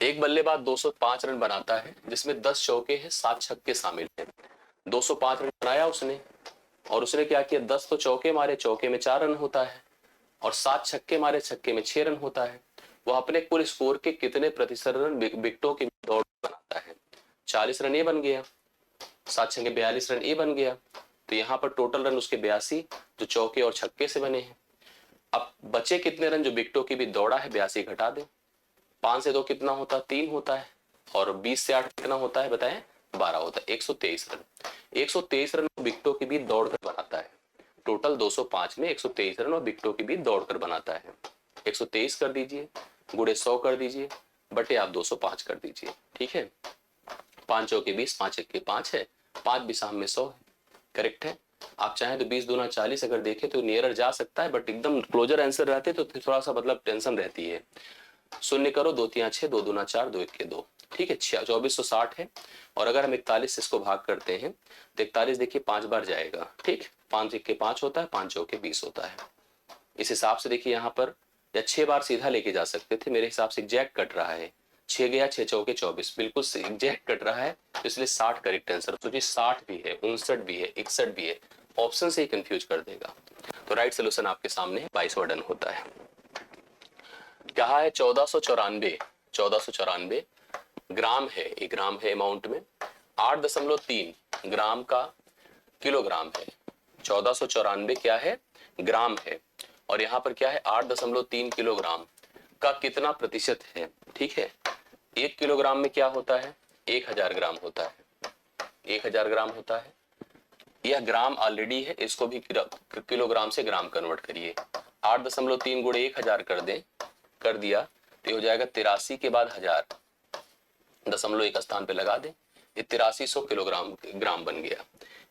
एक बल्लेबाज 205 रन बनाता है जिसमें 10 चौके हैं, 7 छक्के शामिल हैं। 205 रन बनाया उसने, और उसने क्या किया, 10 तो चौके मारे, चौके में 4 रन होता है, और 7 छक्के मारे, छक्के में 6 रन होता है। वह अपने कुल स्कोर के कितने प्रतिशत रन विकेटों के दौड़ बनाता है? 40 रन ये बन गया, 7 छक्के 42 रन ये बन गया। तो यहाँ पर टोटल रन उसके 82 जो चौके और छक्के से बने हैं। अब बचे कितने रन जो विकेटों की भी दौड़ा है, 82 घटा दे, 5 से 2 कितना होता है, 3 होता है, और 20 से 8 कितना होता है बताएं, 12 होता है। 123 रन, 123 रन विकेटों की भी दौड़कर बनाता है। टोटल 205 में 123 रन और विकेटों की भी दौड़कर बनाता है। 123 कर दीजिए, गुणे 100 कर दीजिए, बटे आप 205 कर दीजिए। ठीक है, 5 चौके 20, 5 एक के 5 है, 5 बिसाम में 100 है, करेक्ट है। आप चाहें तो 20 दूना 40 अगर देखें तो नियरर जा सकता है, बट एकदम क्लोजर आंसर रहते तो थोड़ा सा मतलब टेंशन रहती है। शून्य करो, 2 तियां 6, 2 दूना 4, 2 एक के 2, ठीक है, 2460 है। और अगर हम 41 से इसको भाग करते हैं तो 41 देखिए 5 बार जाएगा, ठीक, 5 एक के 5 होता है, 5 चौके 20 होता है। इस हिसाब से देखिए यहाँ पर, या 6 बार सीधा लेके जा सकते थे, मेरे हिसाब से एग्जैक्ट कट रहा है, 6 गया 6 चौके 24, बिल्कुल एग्जैक्ट कट रहा है, इसलिए 60 करेक्ट आंसर। सोचिए 60 भी है, 59 भी है, 61 भी है, ऑप्शन से ही कंफ्यूज कर देगा। तो राइट सोल्यूशन आपके सामने 22वां डन होता है। कहा है 1494 ग्राम है, एक ग्राम है अमाउंट में, 8.3 ग्राम का किलोग्राम है। 1494 क्या है, ग्राम है, और यहाँ पर क्या है 8.3 किलोग्राम का कितना प्रतिशत है। ठीक है, 1 किलोग्राम में क्या होता है, 1000 ग्राम होता है, 1000 ग्राम होता है। यह ग्राम ऑलरेडी है, इसको भी किलोग्राम से ग्राम कन्वर्ट करिए। 8.3 गुणे 1000 कर दिया तो हो जाएगा 83 के बाद 1000, दशमलव एक स्थान पे लगा दें, ये 8300 किलोग्राम ग्राम बन गया।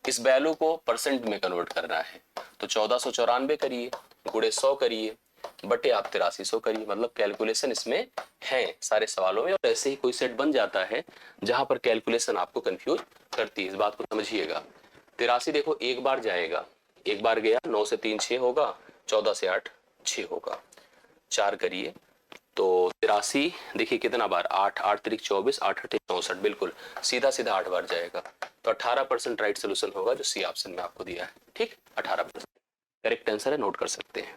इस वैल्यू को परसेंट में कन्वर्ट करना है तो 1494 करिए, गुणे 100 करिए, बटे आप 8300 करिए। मतलब कैलकुलेशन इसमें है सारे सवालों में, और ऐसे ही कोई सेट बन जाता है जहां पर कैलकुलेशन आपको कंफ्यूज करती है, इस बात को समझिएगा। 83 देखो एक बार जाएगा, एक बार गया, 9 से 3 6 होगा, 14 से 8 6 होगा, 4 करिए तो 83 देखिए कितना बार, 8 8 त्रिक 24, 8 8 64, बिल्कुल सीधा सीधा 8 बार जाएगा। तो 18% राइट सोल्यूशन होगा जो सी ऑप्शन में आपको दिया है। ठीक, 18% करेक्ट आंसर है, नोट कर सकते हैं।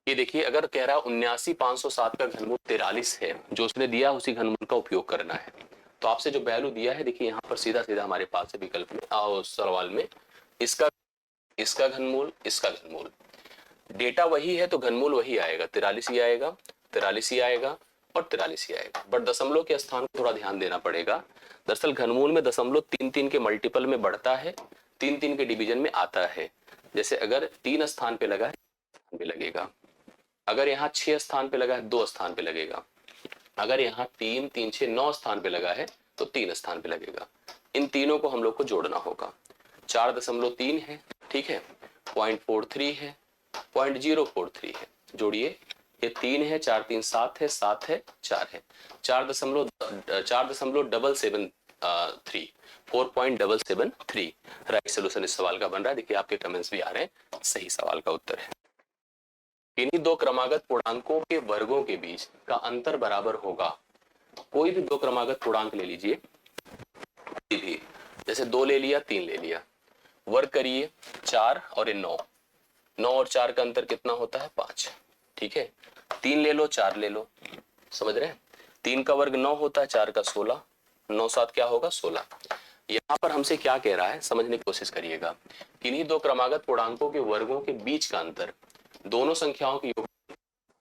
ये देखिए अगर कह रहा 79,507 का घनमूल 43 है, जो उसने दिया उसी घनमूल का उपयोग करना है। तो आपसे जो वैल्यू दिया है देखिए यहाँ पर सीधा सीधा हमारे पास है विकल्प में, सवाल में, इसका घनमूल, इसका घनमूल, डेटा वही है तो घनमूल वही आएगा, 43 ही आएगा, 43 ही आएगा और 43 ही आएगा। बट दशमलव के स्थान को थोड़ा ध्यान देना पड़ेगा। दरअसल घनमूल में दशमलव 3-3 के मल्टीपल में बढ़ता है, 3-3 के डिवीजन में आता है। जैसे अगर 3 स्थान पे लगा है, स्थान पे लगेगा, अगर यहाँ 6 स्थान पे लगा है 2 स्थान पे लगेगा, अगर यहाँ 3 3 6 9 स्थान पे लगा है तो 3 स्थान पे लगेगा। इन तीनों को हम लोग को जोड़ना होगा। 4.3 है, ठीक है, 0.43 है, 0.043 है, जोड़िए, ये 3 है, 4 3 7 है, 7 है, 4 है, 4.773, 4.773 राइट सोल्यूशन इस सवाल का बन रहा है। देखिए आपके कमेंट्स भी आ रहे हैं, सही सवाल का उत्तर है। इन्हीं 2 क्रमागत पूर्णांकों के वर्गों के बीच का अंतर बराबर होगा। कोई भी 2 क्रमागत पूर्णांक ले लीजिए, कोई भी, जैसे 2 ले लिया, 3 ले लिया, वर्ग करिए 4 और ये 9, 9 और 4 का अंतर कितना होता है, 5, ठीक है, 3 ले लो 4 ले लो, समझ रहे हैं, 3 का वर्ग 9 होता है, 4 का 16, 9 7 क्या होगा 16। यहाँ पर हमसे क्या कह रहा है समझने की कोशिश करिएगा। किन्हीं दो क्रमागत पूर्णांकों के वर्गों के बीच का अंतर दोनों संख्याओं के योग,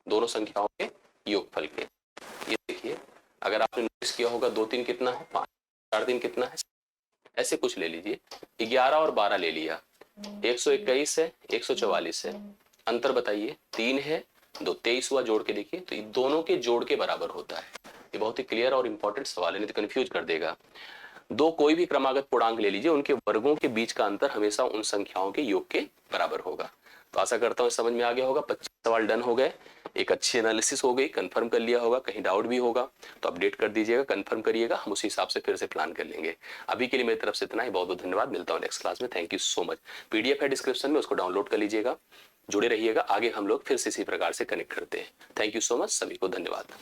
दोनों संख्याओं के योगफल के। ये देखिए, अगर आपने नोटिस किया होगा 2 3 कितना है, 5, 4 3 कितना है, ऐसे कुछ ले लीजिए। 11 और 12 ले लिया, 121 है, 144 है। अंतर बताइए, 3 है, 2 23 हुआ, जोड़ के देखिए तो ये दोनों के जोड़ के बराबर होता है। ये बहुत ही क्लियर और इंपॉर्टेंट सवाल है, नहीं तो कंफ्यूज कर देगा। दो कोई भी क्रमागत पूर्णांक ले लीजिए, उनके वर्गों के बीच का अंतर हमेशा उन संख्याओं के योग के बराबर होगा। तो आशा करता हूं समझ में आ गया होगा। 25 सवाल डन हो गए, एक अच्छी एनालिसिस हो गई, कंफर्म कर लिया होगा। कहीं डाउट भी होगा तो अपडेट कर दीजिएगा, कंफर्म करिएगा, हम उसी हिसाब से फिर से प्लान कर लेंगे। अभी के लिए मेरी तरफ से इतना ही, बहुत बहुत धन्यवाद। मिलता हूं नेक्स्ट क्लास में। Thank you so much. PDF है डिस्क्रिप्शन में, उसको डाउनलोड कर लीजिएगा। जुड़े रहिएगा, आगे हम लोग फिर से इसी प्रकार से कनेक्ट करते हैं। थैंक यू सो मच, सभी को धन्यवाद।